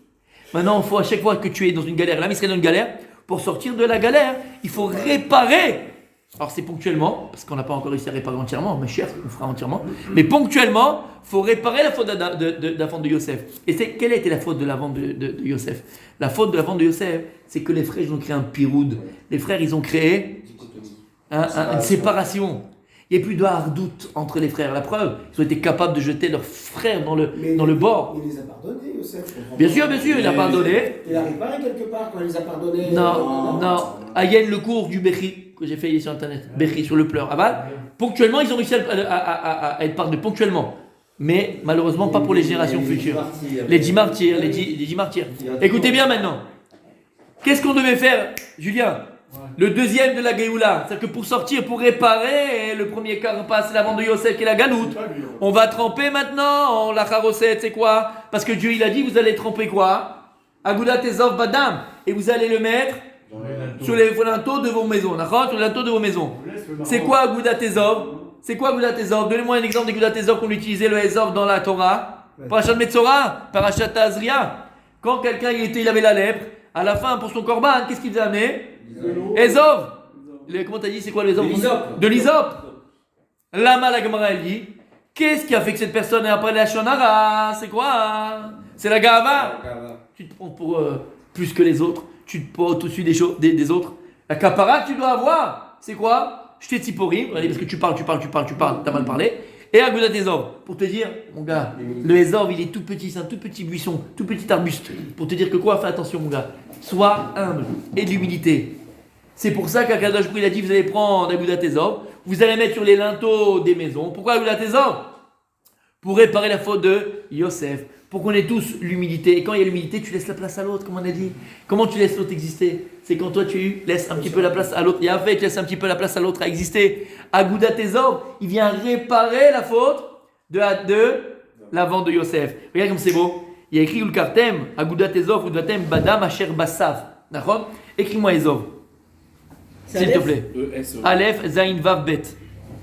Maintenant, il faut à chaque fois que tu es dans une galère, l'homme Israël est dans une galère, pour sortir de la galère, il faut réparer. Alors c'est ponctuellement, parce qu'on n'a pas encore réussi à réparer entièrement, mais cher, on fera entièrement. Mais ponctuellement, il faut réparer la faute de la vente de Yosef. Et quelle a été la faute de la vente de Yosef? La faute de la vente de Yosef, c'est que les frères, ils ont créé un piroud. Les frères, ils ont créé une séparation. Il n'y a plus de hardoute entre les frères. La preuve, ils ont été capables de jeter leurs frères dans le bord. Il les a pardonnés, Yosef. Bien sûr, il a pardonné. Il a réparé quelque part quand il les a pardonnés. Non. Ayen, le cours du Bechi, que j'ai fait sur internet, Bechi sur le pleur. Ponctuellement, ils ont réussi à être pardonnés, ponctuellement. Mais malheureusement, pas pour les générations futures. Les 10 martyrs, les 10 martyrs. Écoutez bien maintenant. Qu'est-ce qu'on devait faire, Julien? Le deuxième de la Géoula, c'est-à-dire que pour sortir, pour réparer le premier Karpas, c'est la vente de Yosef qui est la galoute. On va tremper maintenant en la Charoset, c'est quoi? Parce que Dieu il a dit, vous allez tremper quoi? Agudat Ezov Badam. Et vous allez le mettre sur les linteaux de vos maisons. D'accord? Sur les linteaux de vos maisons. C'est quoi Agudat Ezov? C'est quoi Agudat Ezov? Donnez-moi un exemple d'Agudat Ezov qu'on utilisait le Ezov dans la Torah. Parashat Metzora, Parashat Azria. Quand quelqu'un il avait la lèpre, à la fin pour son korban, qu'est-ce qu'il faisait amener? Ezov. Comment t'as dit c'est quoi l'Ezov? De l'Hysope. Lama la Gemara elle dit, qu'est-ce qui a fait que cette personne est après la Shonara? C'est quoi? C'est la Gava. Tu te prends pour plus que les autres. Tu te prends au-dessus des autres. La Kapara que tu dois avoir, c'est quoi? Je t'ai Tziporim, parce que tu parles, t'as mal parlé. Et Agudat Ezov, pour te dire, mon gars, le Ezov il est tout petit, c'est un tout petit buisson, tout petit arbuste. Pour te dire que quoi? Fais attention mon gars, sois humble et de l'humilité. C'est pour ça qu'Akadosh Baruch Hu, il a dit, vous allez prendre Agudat Ezov, vous allez mettre sur les linteaux des maisons. Pourquoi Agudat Ezov? pour réparer la faute de Yosef. Pour qu'on ait tous l'humilité. Et quand il y a l'humilité, tu laisses la place à l'autre, comme on a dit. Comment tu laisses l'autre exister? C'est quand toi tu laisses un petit peu la place à l'autre. Il y a un fait, tu laisses un petit peu la place à l'autre à exister. Agouda Tezor, il vient réparer la faute de la vente de Yosef. Regarde comme c'est beau. Il y a écrit Ulkartem, Agouda Tezor, Udvatem, Badam, Asher Bassav. D'accord? Écris-moi Ezov. S'il te plaît. Aleph, Zain, Vav, Bet.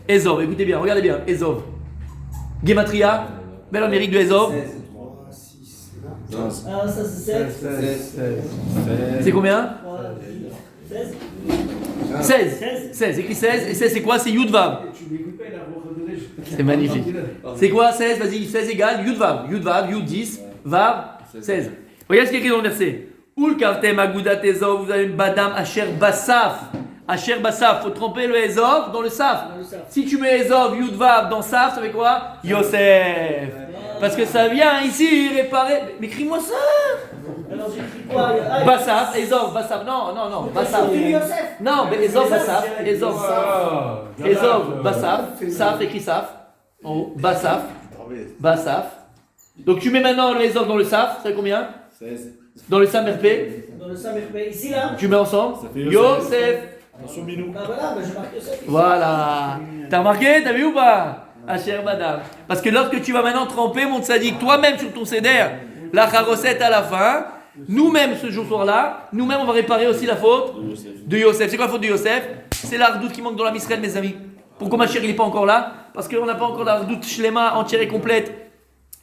Ezov, écoutez bien, regardez bien. Ezov. Gematria, bel Amérique de Ezov. Ah, ça c'est 16. C'est combien? 16. 16, écrit 16. Et 16 c'est quoi? C'est Yudvav. C'est magnifique. C'est quoi 16? Vas-y, 16 égale Yudvav. Yudvav, Yud 10, Vav 16. Regarde ce qui est écrit dans le verset. Ul kavtem agudat ezov, vous avez Badam Asher Basaf. Asher Basaf, faut tremper le Ezov dans le Saf. Si tu mets Ezov, Yudvav dans Saf, ça fait quoi? Yosef. Parce que ça vient ici réparer. Mais crie-moi ça! Alors j'écris quoi? Basaf, Ezov, Basaf. Non, Basaf. Non, mais Ezov, Basaf. Ezov, Basaf. Saf, écrit Saf. En haut, Basaf. Donc tu mets maintenant le Ezov dans le Saf, ça fait combien? 16. Dans le Samerpe, Dans le Samerpe, ici là? tu mets ensemble. Ça fait Yosef. Attention, Binou. Bah voilà, je marque Yosef. Voilà. T'as remarqué? T'as vu ou pas? Asher Badam. Parce que lorsque tu vas maintenant tremper, mon tzaddik, toi-même sur ton seder, la charosette à la fin, nous-mêmes ce jour-là, nous-mêmes on va réparer aussi la faute de Yosef. C'est quoi la faute de Yosef? C'est la hardoute qui manque dans la Misraël, mes amis. Pourquoi ma chère il n'est pas encore là? Parce qu'on n'a pas encore la hardoute shlema entière et complète.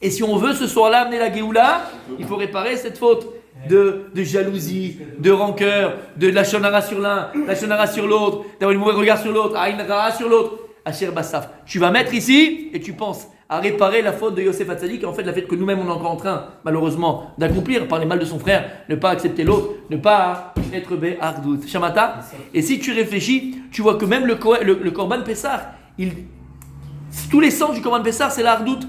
Et si on veut ce soir-là amener la Géoula, il faut réparer cette faute de jalousie, de rancœur, de la shonara sur l'un, la shonara sur l'autre, d'avoir une mauvais regard sur l'autre, aïn rara sur l'autre. Asher Bassaf. Tu vas mettre ici et tu penses à réparer la faute de Yosef Hatzadik et en fait la faute que nous-mêmes on est encore en train, malheureusement, d'accomplir par les mal de son frère, ne pas accepter l'autre, ne pas être béhardout. Shamata. Et si tu réfléchis, tu vois que même le Korban Pessah, tous les sens du Korban Pessah, c'est la hardout.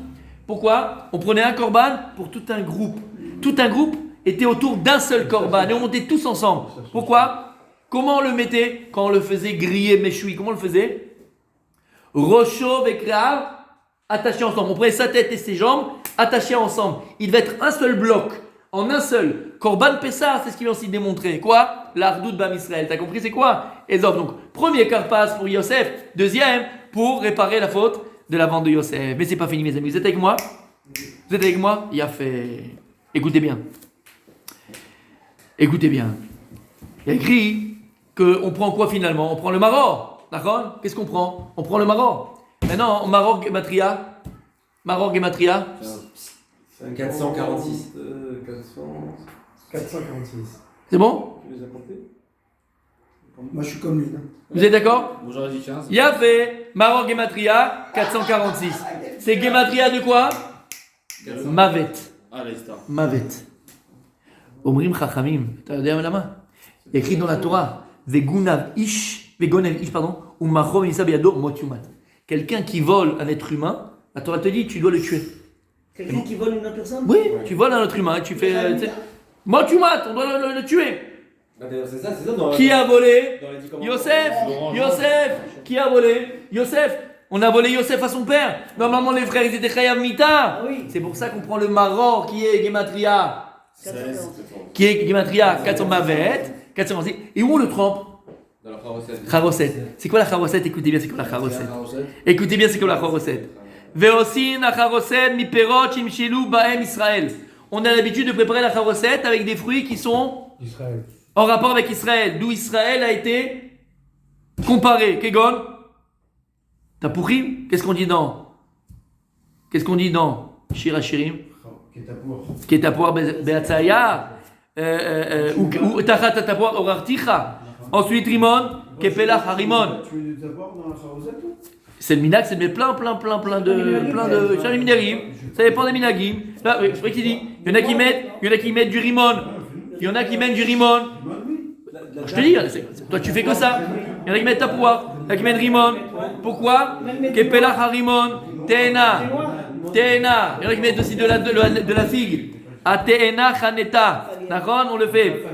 Pourquoi? On prenait un Korban pour tout un groupe. Tout un groupe était autour d'un seul Korban et on montait tous ensemble. Pourquoi? Comment on le mettait? Quand on le faisait griller méchoui, comment on le faisait? Rocho Vekra, attachés ensemble. On prenait sa tête et ses jambes, attachés ensemble. Il devait être un seul bloc, en un seul. Korban Pessah, c'est ce qu'il vient aussi démontrer. Quoi? L'Ardout Bam Israël. T'as compris c'est quoi? Ezov. Donc, premier carpas pour Yosef. Deuxième, pour réparer la faute de la vente de Yosef. Mais c'est pas fini, mes amis. Vous êtes avec moi? Vous êtes avec moi? Il a fait. Écoutez bien. Écoutez bien. Il y a écrit qu'on prend quoi finalement? On prend le maror. D'accord? Qu'est-ce qu'on prend? On prend le maror. Maintenant, maror Gematria. Maror Gematria. 446. 446. C'est bon? Tu les as comptés? Moi je suis comme lui. Vous êtes d'accord? Moi j'aurais dit 15. Il a fait Maror Gematria 446. C'est Gematria de quoi? Mavet. Ah, la histoire. Mavet. Omrim Chachamim. T'as regardé la main? Il y a écrit dans la Torah Vegunav Ish. Ou Machom Isa Biado Motumat. Quelqu'un qui vole un être humain, la Torah te dit tu dois le tuer. Quelqu'un qui vole une autre personne? Oui, tu voles un être humain, tu fais. Motumat, on doit le tuer. C'est ça dans Qui a volé? dans les 10 commandements. Yosef. Qui a volé? Yosef. On a volé Yosef à son père. Normalement, les frères, ils étaient Chayav Mita. Ah oui. C'est pour ça qu'on prend le maror qui est Gematria. 446. Qui est Gematria 400 Mavet, 446. Et où on le trempe? Dans la Charoset. Charoset. C'est quoi la charoset? Écoutez bien, c'est quoi la charoset? Écoutez bien, c'est quoi la charoset? Veosin la charoset mi perot imshilu baem Israël. On a l'habitude de préparer la charoset avec des fruits qui sont en rapport avec Israël, d'où Israël a été comparé. Kegon? Tapourim? Qu'est-ce qu'on dit dans? Shir Hashirim? Ketapour Beatzaya? Ou Tachat Tapour Orarticha? Ensuite, Rimon, Kepela Harimon. Tu mets du tapoir dans la charosette? C'est le minag, c'est de mettre plein de. C'est un minarim. Ça dépend des minagim. Là, je crois qu'il dit. Il y en a qui mettent du rimon. Il y en a qui mettent du rimon. Je te dis, toi tu fais que ça. Il y en a qui mettent tapoua. Il y en a qui mettent rimon. Pourquoi? Kepela Harimon. Teena. Il y en a qui mettent aussi de la figue. Ateena Chaneta. D'accord? On le fait.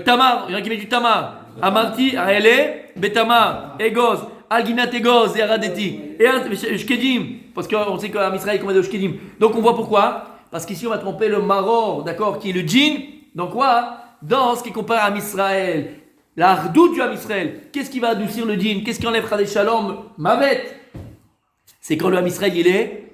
Tamar, il y en a qui mettent du tamar. Amarti, Aele, Betamar, Egos, Alginat Egoz et Aradeti. Et un Shkedim, parce qu'on sait qu'en Israël, on va de Shkedim. Donc on voit pourquoi. Parce qu'ici, on va tromper le maror, d'accord, qui est le djinn. Donc quoi? Dans ce qui compare à Israël, la hardout du Israël. Qu'est-ce qui va adoucir le djinn? Qu'est-ce qui enlèvera des shalom? Mavet. C'est quand le Israël, il est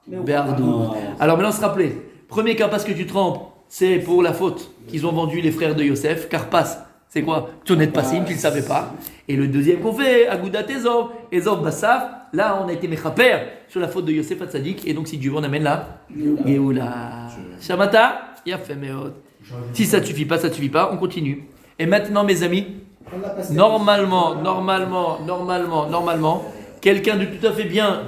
Berdou. Alors maintenant, se rappeler. Premier carpas que tu trempes, c'est pour la faute qu'ils ont vendu les frères de Yosef. Carpas, c'est quoi? Tonet Passim, tu ne le savais pas. Et le deuxième qu'on fait, Agoudat Ezov, Ezov Bassaf. Là, on a été mechaper sur la faute de Yosef Hatzadik. Et donc, si Dieu veut, on amène là. Géoula. Shamata, Yafé Meot. Si ça ne suffit pas, ça ne suffit pas. On continue. Et maintenant, mes amis, normalement, quelqu'un de tout à fait bien,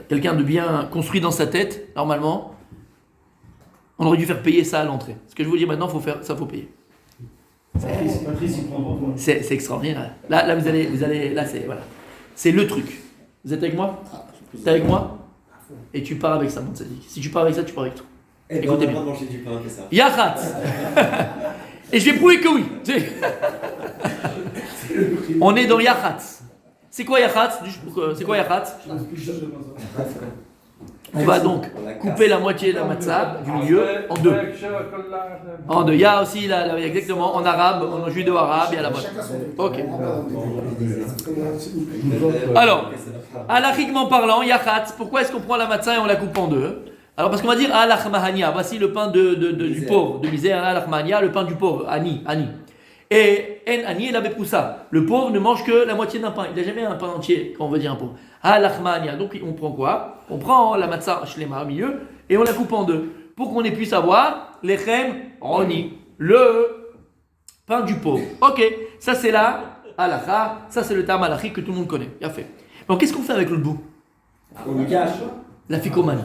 quelqu'un de bien construit dans sa tête, normalement, on aurait dû faire payer ça à l'entrée. Ce que je vous dis maintenant, faut payer. Patrice, il prend pour toi. C'est extraordinaire. Là, vous allez, là, c'est voilà, c'est le truc. Vous êtes avec moi? T'es avec moi? Et tu pars avec ça, mon tzaddik. Si tu pars avec ça, tu pars avec tout. Écoutez bien. manger du pain, ça. Yachat. Et je vais prouver que oui. On est dans Yachat. C'est quoi Yachat? C'est quoi Yachat? On va donc couper la moitié de la matzah du milieu en deux. En deux. Il y a aussi, exactement, en arabe, en judéo-arabe, il y a la moitié. Ok. Alors, halachiquement parlant, Yachat, pourquoi est-ce qu'on prend la matzah et on la coupe en deux? Alors, parce qu'on va dire alach mahania, voici le pain du pauvre, de misère, alach mahania, le pain du pauvre, ani. Et en ani et la bepoussa. Le pauvre ne mange que la moitié d'un pain. Il n'a jamais un pain entier quand on veut dire un pauvre. Alach mahania. Donc, on prend quoi? On prend la matzah shlema au milieu et on la coupe en deux. Pour qu'on puisse avoir lechem roni, le pain du pauvre. Ok, ça c'est la halacha, ça c'est le terme halachique que tout le monde connaît. Bien fait. Donc, qu'est-ce qu'on fait avec l'autre bout? On le cache. La ficomane.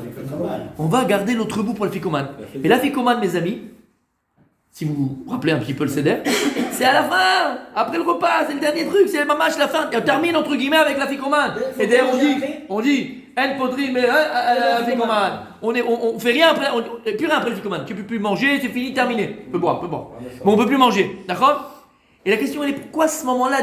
On va garder l'autre bout pour la ficomane. Et la ficomane, mes amis, si vous vous rappelez un petit peu le seder, c'est à la fin, après le repas, c'est le dernier truc, c'est mamash la fin. Et on termine entre guillemets avec la ficomane. Et d'ailleurs on dit, en podri mais la ficomane. On fait rien après, plus rien après la ficomane. Tu peux plus manger, c'est fini, terminé. On peut boire. Mais on peut plus manger, d'accord? Et la question elle est pourquoi à ce moment-là,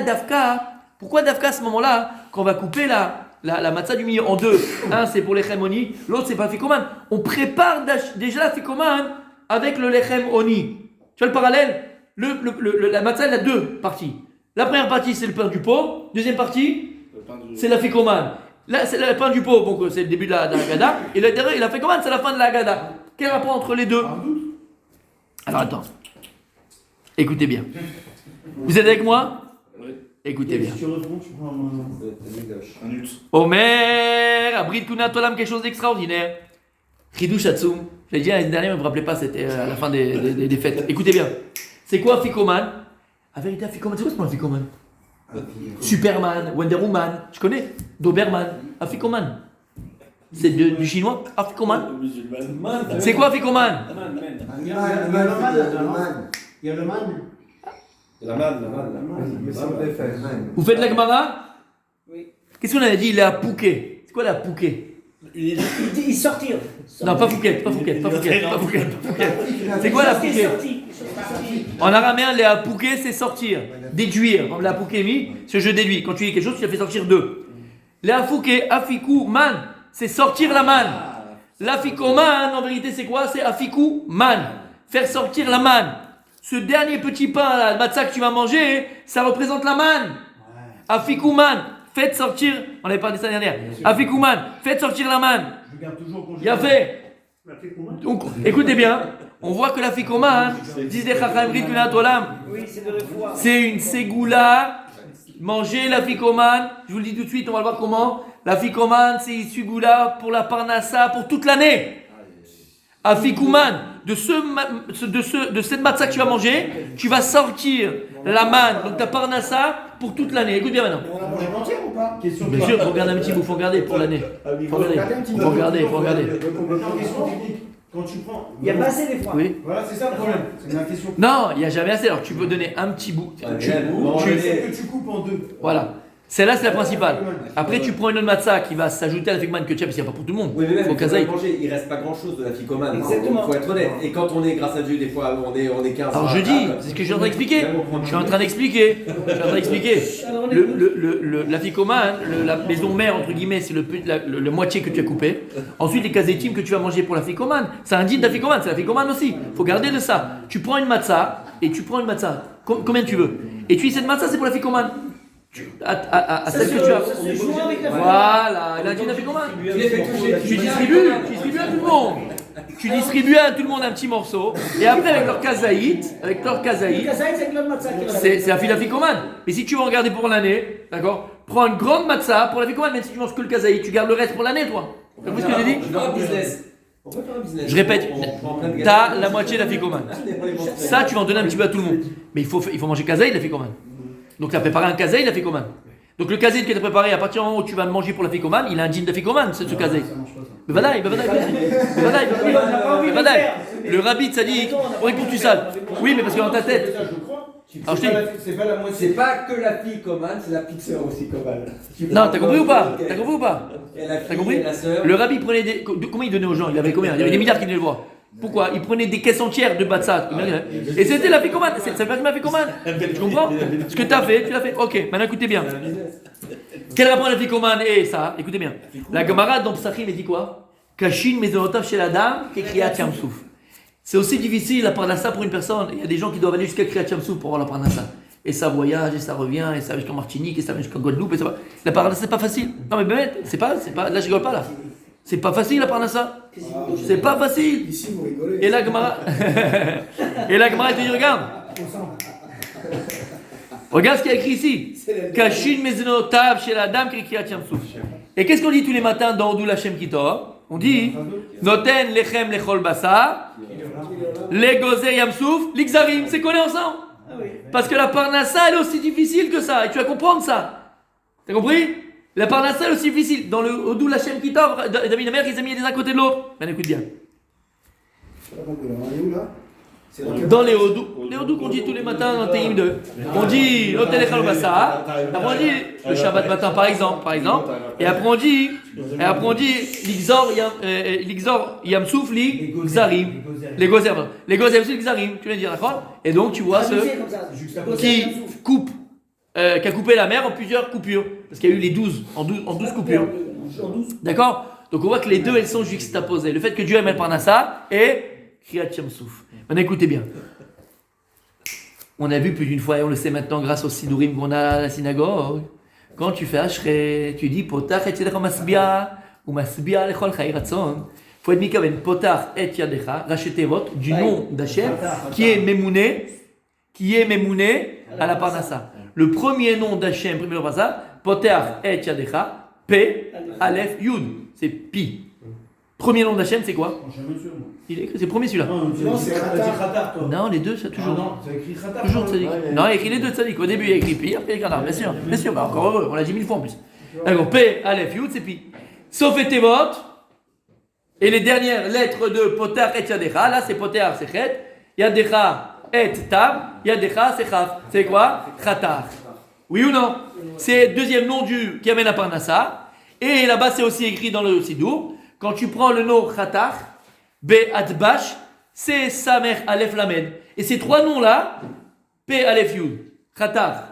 pourquoi à ce moment-là, quand on va couper la matzah du milieu en deux, un c'est pour l'echem oni, l'autre c'est pas ficomane. On prépare déjà la ficomane avec le lechem oni. Tu vois le parallèle? La matzah elle a deux parties. La première partie c'est le pain du pauvre, deuxième partie c'est la ficomane. Là c'est le pain du pauvre, donc c'est le début de la Haggadah, et la ficomane c'est la fin de la Haggadah. Quel rapport entre les deux? Alors attends, écoutez bien. Vous êtes avec moi? Écoutez bien. Si tu réponds, tu prends un Un ut. Omer, Abrit Kunat Olam, quelque chose d'extraordinaire. Chidush Hatzum. Je l'ai dit l'année dernière, mais vous ne vous rappelez pas, c'était à la fin des fêtes. Écoutez bien. C'est quoi Afikoman? En vérité, Afikoman, c'est quoi ce mot Afikoman? Superman, Wonder Woman, je connais. Doberman, Afikoman. C'est du chinois, Afikoman. C'est quoi Afikoman? Il y a le man. Il y a la manne. Vous faites la Gemara? Oui. Qu'est-ce qu'on avait dit? Il est à Pouquet. C'est quoi la Pouquet? Il dit sortir. Non, pas Fouquet. C'est quoi la Pouquet? En araméen, la Pouquet, c'est sortir, déduire. Comme la Pouquet, c'est je déduis. Quand tu dis quelque chose, tu la fais sortir deux. La Fouquet, Afikou, man, c'est sortir la manne. L'Afikoman, en vérité, c'est quoi? C'est Afikou, man. Faire sortir la manne. Ce dernier petit pain, la matzah que tu vas manger, ça représente la manne. Afikouman, faites sortir, on avait parlé de ça la dernière. Afikouman, faites sortir la manne. Je garde toujours quand Il a fait. Donc, écoutez bien, on voit que l'Afikoman, disent les Chacham Rit Kunat Olam, Oui, c'est de refoua. c'est une ségoula. Manger l'Afikoman, je vous le dis tout de suite, on va le voir comment. L'Afikoman, c'est une ségoula pour la Parnassa pour toute l'année. Afikouman, de cette matzah que tu vas manger, tu vas sortir la manne, donc ta parnassa, pour toute l'année. Écoute bien maintenant. On a mangé entière ou pas? Bien sûr, il faut regarder un petit bout, il faut regarder pour l'année. Il faut regarder. Question technique. Quand tu prends. Il y a pas assez des fois. Oui. Voilà, c'est ça le problème. C'est ma question. Non, il n'y a jamais assez. Alors tu peux donner un petit bout. C'est que tu coupes en deux. Voilà. Celle-là, c'est la principale. Après, tu prends une autre matzah qui va s'ajouter à la fikoman que tu as, parce qu'il n'y a pas pour tout le monde. Oui, mais même, Faut il faut kazaï. manger, il reste pas grand chose de la ficomane. Exactement. Il faut être honnête. Et quand on est, grâce à Dieu, des fois, on est 15. Alors je dis, c'est ce que je suis en train d'expliquer. Je suis en train d'expliquer. La ficomane, la maison mère, entre guillemets, c'est le moitié que tu as coupé. Ensuite, les kazétim que tu vas manger pour la ficomane, c'est un din de la ficomane, c'est la ficomane aussi. Il faut garder de ça. Tu prends une matzah, et tu prends une matzah, combien tu veux. Et tu dis, cette matzah, c'est pour la ficomane. À celle que tu as. Voilà, il a dit la ficomane. Tu distribues à tout le monde. Tu distribues à tout le monde un petit morceau, et après avec leur kazaït, c'est un fil à ficomane. Mais si tu veux en garder pour l'année, d'accord, prends une grande matzah pour la ficomane, même si tu manges que le kazaït, tu gardes le reste pour l'année, toi. T'as compris ce que j'ai dit? Je répète, t'as la moitié de la ficomane. Ça, tu vas en donner un petit peu à tout le monde. Mais il faut manger kazaït de la ficomane. Donc tu as préparé un kazaït de la ficomane. Donc le kazaït qui est préparé, à partir du moment où tu vas le manger pour la ficomane, il a un djinn de la ficomane, ce kazaït. Mais vadaï. Le rabbi tzaddik, pour que tu saches. Oui, mais parce que dans ta tête. Alors je te dis. C'est pas que la fille commane, c'est la petite sœur aussi commane. Non, t'as compris ou pas? T'as compris? La sœur. Le rabbi prenait des. Combien il donnait aux gens? Il avait combien? Il y avait des milliards qui venaient le voir. Pourquoi? Il prenait des caisses entières de batzat. Et c'était la ficomane. Ça fait la ficomane. Tu comprends? Ce que tu as fait, tu l'as fait. Ok, maintenant écoutez bien. Quel rapport la ficomane et ça? Écoutez bien. La Gemara dans Psachim, elle dit quoi? Kashin mezonotav chez la dame, qu'écria Tiamsouf. C'est aussi difficile la parnassa pour une personne. Il y a des gens qui doivent aller jusqu'à Kriyat Tiamsouf pour avoir la parnassa. Et ça voyage, et ça revient, et ça va jusqu'en Martinique, et ça va jusqu'en Guadeloupe, et ça va. La parnassa, c'est pas facile. Non mais bête, c'est pas. Là, je rigole pas là. C'est pas facile la parnassa. C'est pas facile. Ici, vous rigolez. Et la Gemara, elle te dit, regarde. Regarde ce qu'il y a écrit ici. Kashin mezenotav chez la dame Kriyat Tiamsouf. Et qu'est-ce qu'on dit tous les matins dans Odou Lachem Kitor? On dit Noten lechem lechol basa, le gozer yamsouf, l'ixarim. C'est collé ensemble. Parce que la parnassa, elle est aussi difficile que ça. Et tu vas comprendre ça. T'as compris? La parnassa, elle est aussi difficile. Dans le Odou Lachem Kitor, David Amer, ils ont mis les uns à côté de l'autre. Ben écoute bien. Dans les Odou qu'on dit tous les matins dans Tehim 2, on dit Noten lechol basa, après on dit le Shabbat matin par exemple, et après on dit l'Ixor Yamsouf li Xarim, les Gozer Yamsouf Xarim, tu viens de dire d'accord? Et donc tu vois ce qui coupe, qui a coupé la mer en plusieurs coupures, parce qu'il y a eu les 12 en 12 coupures, d'accord? Donc on voit que les deux elles sont juxtaposées, le fait que Dieu aime le Parnassa et Kriyat Yamsouf. Maintenant écoutez bien. On a vu plus d'une fois et on le sait maintenant grâce au Sidurim qu'on a à la synagogue. Quand tu fais Ashrei, tu dis Potach et Yadecha masbia ou masbia lechol chai ratzon. Faut être mikaven Potach et Yadecha, racheter votre du nom d'Hachem qui est Memouné à la Parnassa. Le premier nom d'Hachem, premier nom de Parnassa, Potach et Yadecha, P, Aleph, Yud, c'est Pi. Premier nom d'Hachem, c'est quoi? Il est écrit, c'est le premier celui-là. Non, c'est Khatar. Non, les deux, c'est toujours. Non, c'est écrit Khatar. Toujours tzadik. Non, il a écrit les deux tzadik. Au début, il a écrit Pi, après il a écrit Khatar. Bien sûr, bah, encore heureux, on l'a dit 1000 fois en plus. D'accord, P, Aleph, Yud, c'est Pi. Sauf Etevot, et les dernières lettres de Poter et Yadecha, là c'est Poter, c'est Chet, Yadecha et Tab, Yadecha c'est Chaf. C'est quoi? Khatar. Oui ou non? C'est le deuxième nom qui amène à Parnassa. Et là-bas, c'est aussi écrit dans le Sidour. Quand tu prends le nom Khatar, Be'atbash, c'est Samer Aleph Lamed. Et ces trois noms-là, P Aleph Yud, Khatar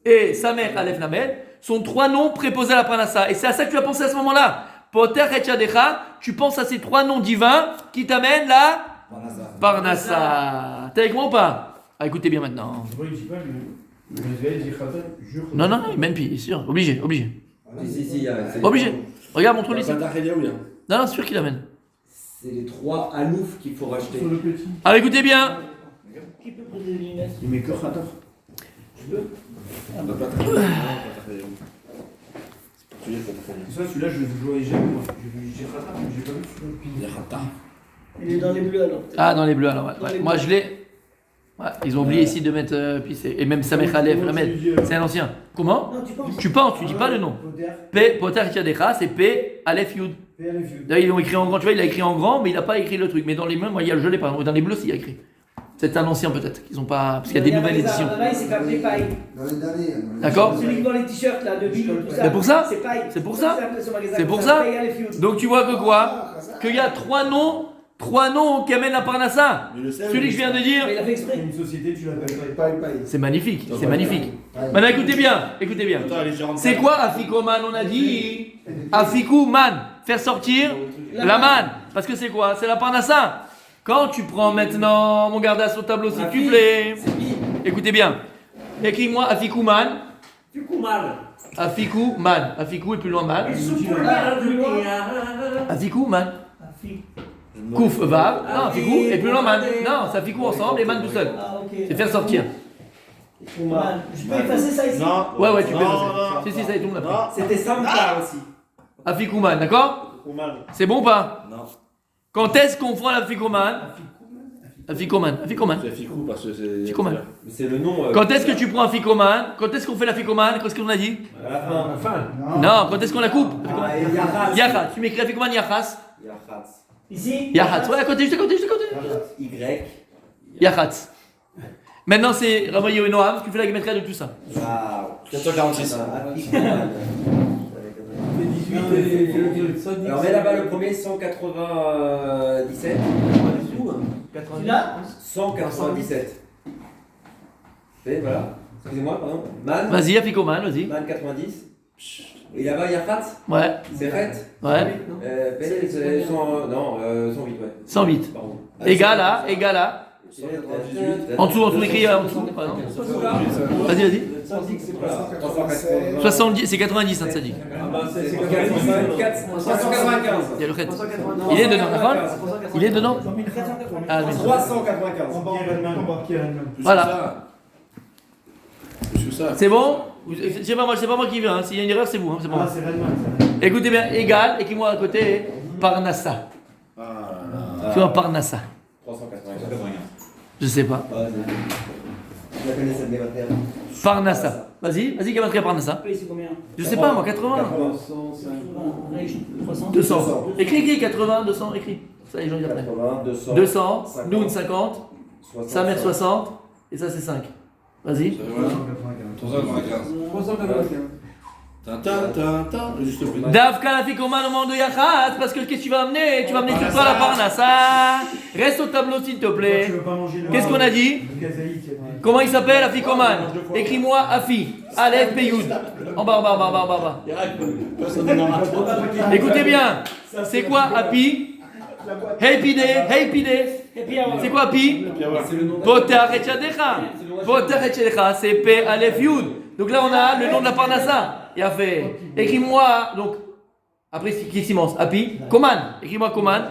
et Samer Aleph Lamed, sont trois noms préposés à la Parnassa. Et c'est à ça que tu as pensé à ce moment-là. Poter et Yadecha, tu penses à ces trois noms divins qui t'amènent la Parnassa. T'es avec moi ou pas? Ah, écoutez bien maintenant. Non, il mène plus, sûr. Obligé. Obligé. Regarde, montre-lui ici. Non, c'est sûr qu'il amène. C'est les trois aloufs qu'il faut racheter. Alors écoutez bien. Qui peut poser des lunettes? Il met que Khatar. Je veux. Celui-là, je le voyais jamais. J'ai Khatar, mais j'ai pas vu celui-là. Il est dans les bleus alors. Ah, dans les bleus alors. Ouais. Moi je l'ai. Ouais, ils ont oublié ici de mettre pissé. Et même Samer Aleph Lamed. C'est un ancien. Comment? Non, Tu penses, tu dis pas le nom. P, Poter et Yadecha, c'est P, Aleph Yud. D'ailleurs, ils l'ont écrit en grand. Tu vois, il a écrit en grand, mais il n'a pas écrit le truc. Mais dans les mains, moi, je l'ai pas. Dans les bleus, il y a écrit. C'est un ancien peut-être, qu'ils ont pas. Parce qu'il y a des nouvelles éditions. Là, il s'est fait appeler paille. Dans les derniers. D'accord. Celui qui vend les t-shirts là, de Bill, tout ça. C'est pour ça. C'est paille. C'est pour ça. C'est C'est pour ça. Paille à l'Efioud. Donc tu vois que quoi? Qu'il y a trois noms qui amènent la Parnassa. Mais le sel, Celui que je viens de dire, Mais il a fait exprès. Une société, tu l'appelles paille. c'est magnifique, c'est magnifique. Maintenant écoutez bien. Attends, allez, j'ai rentré. C'est quoi Afikoman? On a dit Afikuman, faire sortir la manne. Parce que c'est quoi? C'est la Parnassa. Quand tu prends maintenant, mon gardas au tableau s'il te plaît. Écoutez bien. Écris-moi Afikuman. Du coup, mal. Afikuman. Afiku et plus loin man. Afikuman. Kouf, va. Non, Afiku et plus loin man. Non, c'est Afiku ensemble et man tout seul. Ah, ok. C'est faire sortir. Man. Je peux effacer ça ici? Non. Ouais, tu peux. Non. Si, ça y est, tout le monde a pris. Non. C'était Samka aussi. Afikuman, d'accord? C'est bon ou pas? Non. Quand est-ce qu'on prend l'Afikoman? Afikoman. C'est Ficou parce que c'est. Ficouman. Mais c'est le nom. Quand est-ce que tu prends Afikoman? Quand est-ce qu'on fait l'Afikoman? Qu'est-ce qu'on a dit? À la fin. Non, quand est-ce qu'on la coupe? Yachatz. Yachat. Tu m'écris Afikoman Yachas? Yachatz. Ici? Yachat. Ouais, à côté, juste à côté. Y. Yachat. Maintenant, c'est Ramayo et Noam. Tu fais la guémétrie de tout ça. Waouh. 446. Alors, mets là-bas le premier 197. Tu l'as? 197. Fais, voilà. Excusez-moi, pardon. Man. Vas-y, Afikoman, vas-y. Man 90. Et là-bas, Yachatz. Ouais. C'est fait. Ouais. C'est 108, ouais. 108. Pardon. Égal à. En dessous, écrit en dessous. Pardon. Vas-y. 70, c'est 90, hein, ça dit. C'est 395. Il y a le fait. Il est dedans, d'accord? Il est dedans? Ah, oui. 395. Voilà. Plus que ça. C'est bon? C'est pas moi qui viens. S'il y a une erreur, c'est vous. Hein, c'est bon. c'est Redman. Écoutez bien, égal, écris-moi à côté, Parnassa. Tu vois, Parnassa. 395. Je sais pas. Je la connais cette dématérielle. Parnassa. Vas-y, Gamatria Parnassa. Paye, c'est combien? Je sais pas, moi, 80. 300. 200. Écris, 80, 200, écris. Ça, les gens ils apprennent. 80, 200. 200, Noun 50, Samer 60, et ça c'est 5. Vas-y. 395. Juste le prix. Davka la fikoman au monde de Yachat, parce que qu'est-ce que tu vas amener? Tu vas amener sur toi la Parnassa. Reste au tableau s'il te plaît. Qu'est-ce qu'on a dit? Comment il s'appelle Afikoman? Écris-moi Afi. Aleph Peyoud. En bas. Écoutez bien. C'est quoi Api? Hey Pide. C'est quoi Api? Potar et Tchadecha. C'est P Aleph Yud. Donc là on a le nom de la Parnassa. Il a fait. Écris-moi donc. Après qui s'immense? Api. Koman. Écris-moi Koman.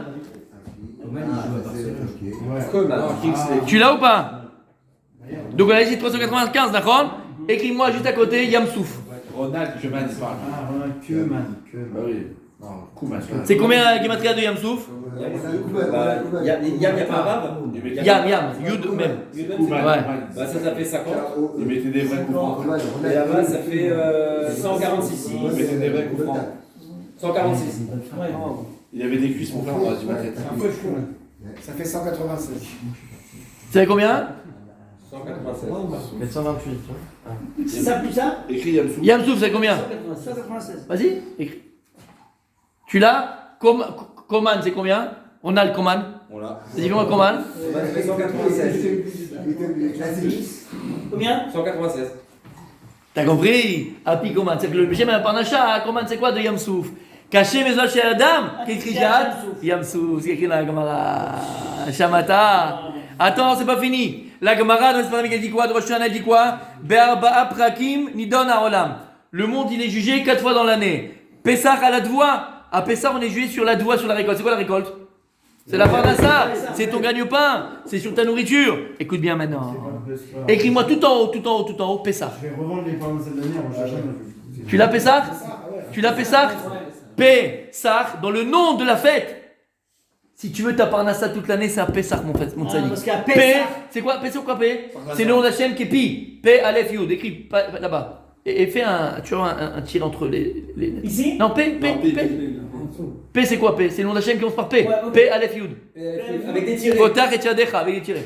Tu l'as ou pas? Donc on a dit 395, d'accord? Écris-moi juste à côté Yamsouf. Ronald Kuman, il parle. Bah oui. Non, Kuman. C'est combien la gematria de Yamsouf? Yam, y'a pas arabe. Yam, Yud même. Kuman. Ouais. Bah ça fait 50. Il mettait des vrais coups francs. Et là-bas, ça fait 146. Il mettait des vrais coups francs. 146. Il avait des cuisses pour faire du maquette. Ça fait 196. C'est combien? 196. 728. C'est ça plus ça? Écris Yamsou. Yamsouf, c'est combien? 196. Vas-y, écris. Tu l'as? Koman, c'est combien? On a le Koman. On l'a. Vas-y, fais-moi Koman. Ça fait 196. Combien? 196. T'as compris? Api Koman. C'est que le j'aime un panacha. Koman, c'est quoi de Yamsouf? Caché mes chez Adam. Qu'écrit Jad? Yamsouf. C'est écrit dans la Gemara. Shamata. Attends, c'est pas fini. La Gemara, dans l'Espagne, elle dit quoi? De Rosh Hashanah, elle dit quoi? Be'arba'a prakim nidon ha'olam. Le monde, il est jugé 4 fois dans l'année. Pessah à la Dvoa. À Pessah, on est jugé sur la Dvoa, sur la récolte. C'est quoi la récolte? C'est la Parnassa. C'est ton gagne-pain. C'est sur ta nourriture. Écoute bien maintenant. Écris-moi tout en haut, Pessah. Je vais revendre les parents de cette année en cherchant. Tu l'as Pessah? Tu l'as Pessah? Pessah, dans le nom de la fête. Si tu veux ta Parnassa toute l'année, c'est un Pessah, mon tzaddik. Parce qu'à P, Pessah. c'est quoi? P, c'est quoi P? C'est le nom d'Hachem qui est Pi. P, Aleph, Yud. Écris là-bas. Et fais tu vois, un tir entre les. Ici? Non, P. P, c'est quoi P? C'est le nom d'Hachem qui commence par P. Ouais, ok. P, Aleph, Yud. Avec des tirés. Potar et Tchadecha, avec les tirés.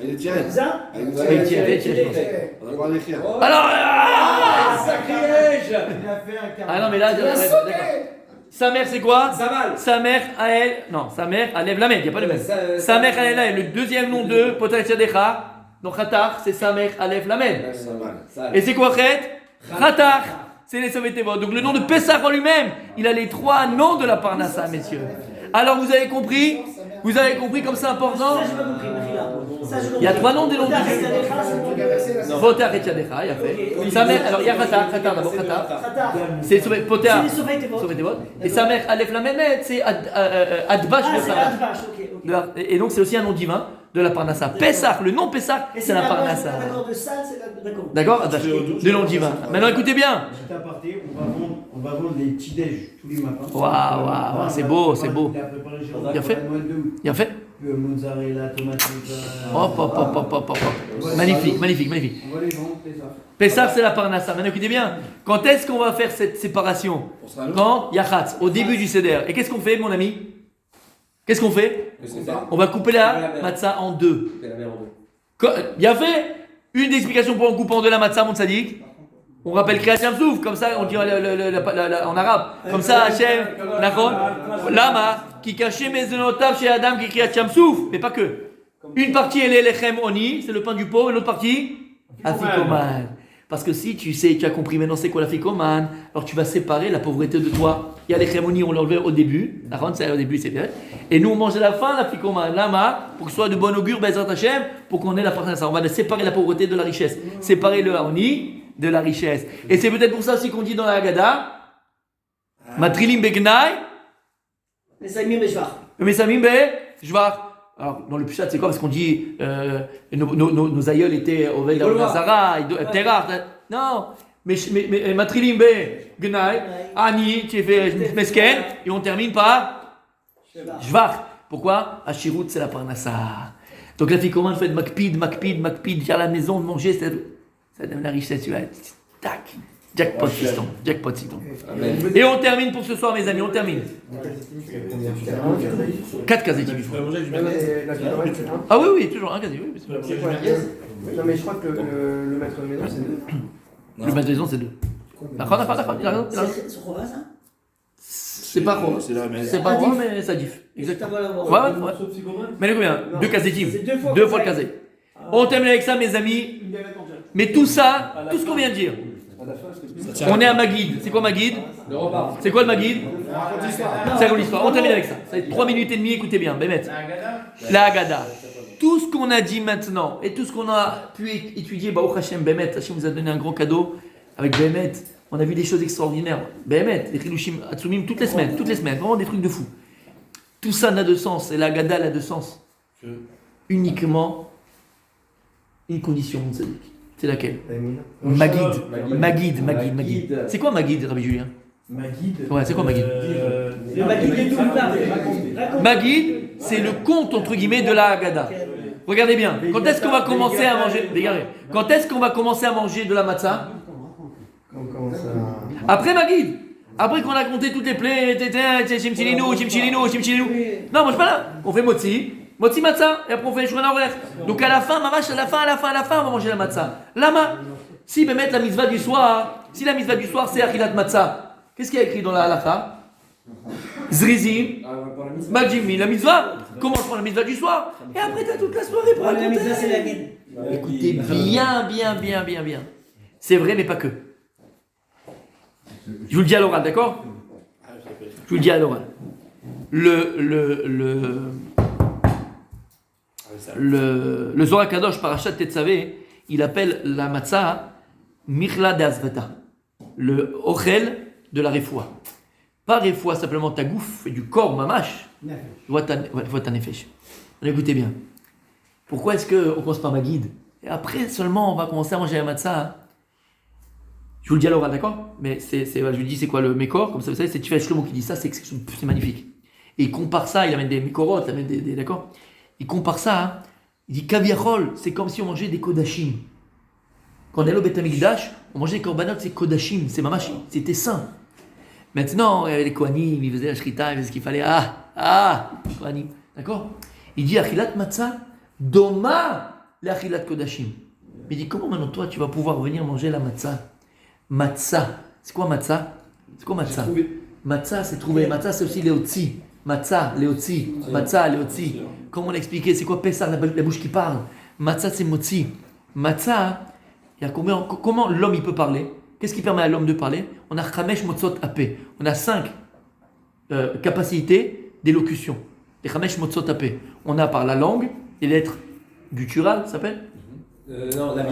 Elle est tirée. C'est ça Oui, tiré, je pense. On va voir l'écrire. Alors, Sacrilège. Il a fait un quart. ah non, mais là, d'accord. Sa mère, c'est quoi? Zaval. Sa mère, à elle, non, sa mère, Alev Lamed, il n'y a pas de même. Sa mère, elle est là, et le deuxième nom de Potal Tchadecha, donc Khatar, c'est sa mère, Alev Lamed. Et c'est quoi Khet? Khatar, c'est les Sovétévot. Donc le nom de Pessah en lui-même, il a les trois noms de la Parnassa, messieurs. Alors vous avez compris? Vous avez compris comme c'est important? Ça, j'ai pas compris, Marie-là. Ça, je Il y a comprends. trois noms des noms de Potar, Dieu. c'est Potar et Tchadecha, il a fait. Sa mère, alors il y a Khatar d'abord, Khatar. Khatar. C'est Potar. C'est les Sovétévot. Sovétévot. Et sa mère, Alev Lamed, c'est Adbash Ah, de c'est Khatar. Advash, ok. Et donc c'est aussi un nom divin de la Parnassa. Pessah, le nom Pessah, Et c'est la Advash, Parnassa. D'accord, de salle, c'est d'accord. D'accord Advash, le nom divin. Maintenant écoutez bien. Petit aparté, on va vendre les petits déj tous les matins. Waouh, c'est beau, c'est beau. Il a préparé Jérôme Bien fait. pour la Noël de août. Bien fait. Mozzarella, tomate, Hop, hop, hop, hop, hop, hop. Magnifique, magnifique, magnifique. On va les vendre, c'est ça. Pessah, c'est la Parnassa. Maintenant écoutez bien. Quand est-ce qu'on va faire cette séparation? Quand Yachatz, au début du Seder. Et qu'est-ce qu'on fait, mon ami? Qu'est-ce qu'on fait? On va couper la matzah en deux. Bien fait. Une explication pour on coupe en deux la matzah, mon tzaddik. On rappelle Kriyat Yam Souf, comme ça on dit en arabe. Comme ça, Hachem, Nachon, Lama, qui cachait mes zenotav chez Adam qui Kriyat Yam Souf. Mais pas que. Une partie elle est lechem oni, c'est le pain du pauvre, et l'autre partie afikoman. Parce que si tu sais, tu as compris maintenant c'est quoi l'afikoman, alors tu vas séparer la pauvreté de toi. Il y a lechem oni, on l'enlevait au début. Nachon, c'est au début, c'est bien. Et nous on mange à la fin l'afikoman. Lama, pour que ce soit de bon augure, Bezrat Hachem, pour qu'on ait la partie. On va séparer la pauvreté de la richesse. Séparer le oni de la richesse. Et c'est peut-être pour ça aussi qu'on dit dans la Haggadah, Matrilim Begnai, Mais ça, Mir Beshvar. Mesamim Beshvar. Alors, dans le Pshat, c'est quoi? Parce qu'on dit, nos aïeuls étaient au Veil d'Azara, Terah. Non, mais Matrilim Begnai, Ani, tu fait Mesken, et on termine par Shvar. Pourquoi? Ashirut, c'est la Parnassa. Donc la fille commande fait Makpid, faire la maison, manger, ça donne la richesse, tu vois. Tac. Jackpot, fiston. Jackpot, fiston. Et on termine pour ce soir, mes amis. On termine. 4 kazetim. Ah oui, oui, toujours un kazetim. Oui, C'est quoi la pièce? Non, mais je crois que le maître de maison, c'est 2. le maître de maison, c'est 2. D'accord, il a raison. C'est sur quoi ça? C'est pas roi. C'est pas roi, mais ça diff. Exactement. Ouais. Mais le combien? 2 kazetim. C'est 2 fois le kazé. On termine avec ça, mes amis. Mais tout ça, tout ce qu'on vient de dire. On est à Maguid. C'est quoi Maguid? Le repas. C'est quoi le Maguid? C'est l'histoire. On termine avec ça. Ça va être 3 minutes et demie, écoutez bien. Bémet. La Haggadah. Tout ce qu'on a dit maintenant et tout ce qu'on a pu étudier, Baruch Hashem, Bémet, Hashem nous a donné un grand cadeau avec Bémet. On a vu des choses extraordinaires. Bémet, les Chilushim, Atsumim, toutes les semaines, vraiment des trucs de fou. Tout ça n'a de sens et la Haggadah n'a de sens uniquement une condition, c'est laquelle? Magid. C'est quoi Magid, Rabbi Julien? Magid. Ouais, c'est quoi Magid? Le Magid est tout là. Magid, c'est le conte entre guillemets de la Haggadah. Regardez bien. Quand est-ce qu'on va commencer à manger? Regardez. Quand est-ce qu'on va commencer à manger de la matzah? Après Magid. Après qu'on a compté toutes les plaies, chimchilinu. Non, mange pas là. On fait motzi matzah, et après on fait les jours horaires. Donc à la fin, on va manger la matzah. Lama. Si mettre la mitzvah du soir, c'est achilat matzah, qu'est-ce qu'il y a écrit dans la halakha? Zrizim, Majimi, la mitzvah. Commence par la mitzvah du soir, et après tu as toute la soirée pour raconter. La mitzvah, c'est la guide. Écoutez bien. C'est vrai, mais pas que. Je vous le dis à l'oral, d'accord? Je vous le dis à l'oral. Le Zohar Kadosh Parashat Tetzavé, il appelle la matzah Michla de Azvata, le ochel de la refoua. Pas refoua simplement ta gouffe et du corps, mamash. Vois ta nefesh. Écoutez bien. Pourquoi est-ce qu'on commence par Magid? Et après seulement on va commencer à manger la matzah. Je vous le dis à l'oral, d'accord? Mais je vous dis c'est quoi le Mékor? Comme ça, vous savez, c'est Tiferet Shlomo qui dit ça, c'est magnifique. Et il compare ça, il amène des Mékorot, il amène des d'accord? Il compare ça, hein. Il dit Kaviachol, c'est comme si on mangeait des Kodashim. Quand on est au Beth Amikdash, on mangeait des Korbanot, c'est Kodashim, c'est mamash, c'était saint. Maintenant, les Kohanim, ils faisaient la Shrita, ils faisaient ce qu'il fallait, Kohanim, d'accord? Il dit Achilat Matzah, Doma l'achilat kodashim. Mais il dit, comment maintenant toi tu vas pouvoir venir manger la matzah? Matzah, c'est quoi matzah? C'est quoi matzah? Matzah, c'est trouver. Matzah, c'est aussi léotzi. Matzah, léotzi. Matzah, léotzi. Comme on l'a expliqué, c'est quoi Pessah, la bouche qui parle? Matzah, c'est motzi. Matzah, il y a combien, comment l'homme il peut parler? Qu'est-ce qui permet à l'homme de parler? On a chamesh motzot apé. On a 5 capacités d'élocution. Les chamesh motzot apé. On a par la langue, les lettres gutturales, ça s'appelle? Non, la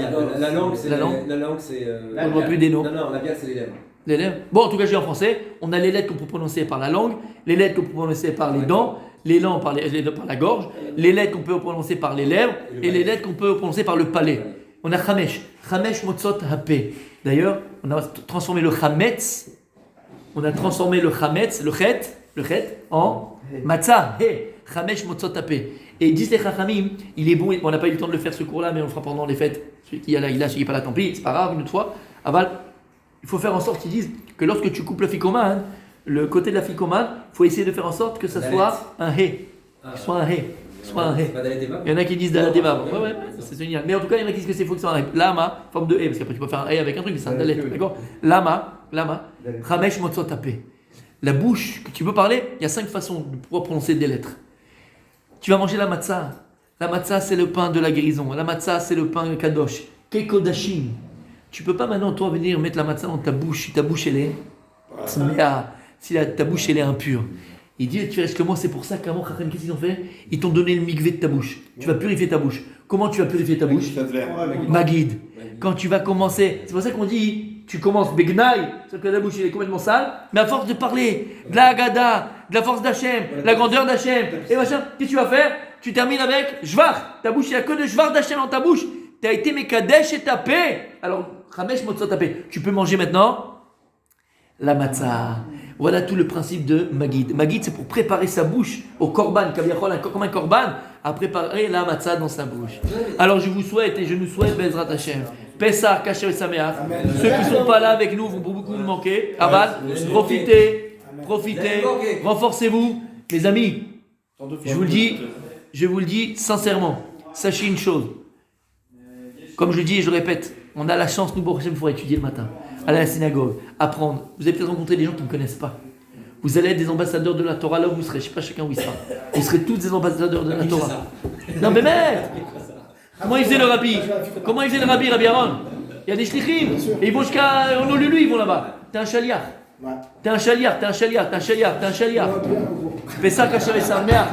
langue, c'est. La langue. La langue, c'est. On ne voit plus des noms. Non, la biale, c'est les lèvres. Les lèvres. Bon, en tout cas, je dis en français, on a les lettres qu'on peut prononcer par la langue, les lettres qu'on peut prononcer par les dents, les dents par la gorge, les lettres qu'on peut prononcer par les lèvres et les lettres qu'on peut prononcer par le palais. On a chamesh motzot hapé. D'ailleurs, on a transformé le chametz, le chet, en matzah, chamesh motzot hapé. Et disent les chachamim, il est bon, on n'a pas eu le temps de le faire ce cours-là, mais on le fera pendant les fêtes. Celui qui est là, il a, celui qui n'est pas là, tant pis, c'est pas grave, une autre fois. Aval, il faut faire en sorte qu'ils disent que lorsque tu coupes la ficomane, le côté de la ficomane, il faut essayer de faire en sorte que ça soit un hé. Soit un hé. Il y en a qui disent dalet. Ouais, c'est génial. Mais en tout cas, il y en a qui disent que c'est faux que c'est un hé. Lama, forme de hé, parce qu'après tu peux faire un hé avec un truc, mais c'est un dalet. D'accord? Lama, chamesh motzot tapé. La bouche que tu peux parler, il y a 5 façons de pouvoir prononcer des lettres. Tu vas manger la matzah. La matzah, c'est le pain de la guérison. La matzah, c'est le pain kadosh. Kekodashim. Tu peux pas maintenant, toi, venir mettre la matzah dans ta bouche. Si ta bouche, elle est ta bouche, elle est impure. Il dit, tu restes que moi, c'est pour ça qu'avant, qu'est-ce qu'ils ont fait? Ils t'ont donné le mikvé de ta bouche. Tu vas purifier ta bouche. Comment tu vas purifier ta bouche? Magid. Quand tu vas commencer, c'est pour ça qu'on dit, tu commences begnaï, sauf que la bouche, elle est complètement sale, mais à force de parler de la Haggadah, de la force d'Hachem, de la grandeur d'Hachem, et machin, qu'est-ce que tu vas faire? Tu termines avec Jvar. Ta bouche, il n'y a que de Jvar d'Hachem dans ta bouche. Tu as été Mekadesh et tapé. Alors, Chamesh Motzot tapé. Tu peux manger maintenant la matzah. Voilà tout le principe de Magid. Magid, c'est pour préparer sa bouche au korban, comme un korban, à préparer la matzah dans sa bouche. Alors, je vous souhaite et je nous souhaite, Bezrat Hachem, Pessah, Kasher et Sameach. Ceux qui ne sont pas là avec nous vont beaucoup nous manquer. Aval, profitez, renforcez-vous. Les amis, je vous le dis sincèrement, sachez une chose. Comme je le dis et je le répète, on a la chance, nous, pour pouvoir étudier le matin, aller à la synagogue, apprendre. Vous allez peut-être rencontrer des gens qui ne connaissent pas. Vous allez être des ambassadeurs de la Torah là où vous serez. Je ne sais pas chacun où il sera. Vous serez tous des ambassadeurs de la Torah. Non mais merde. Comment il faisait le rabbi? Rabbi Aaron? Il y a des shlichim. Et ils vont jusqu'à Honolulu, ils vont là-bas. T'es un chaliar. T'es un chaliar. Pessah, Kasher et Sameach.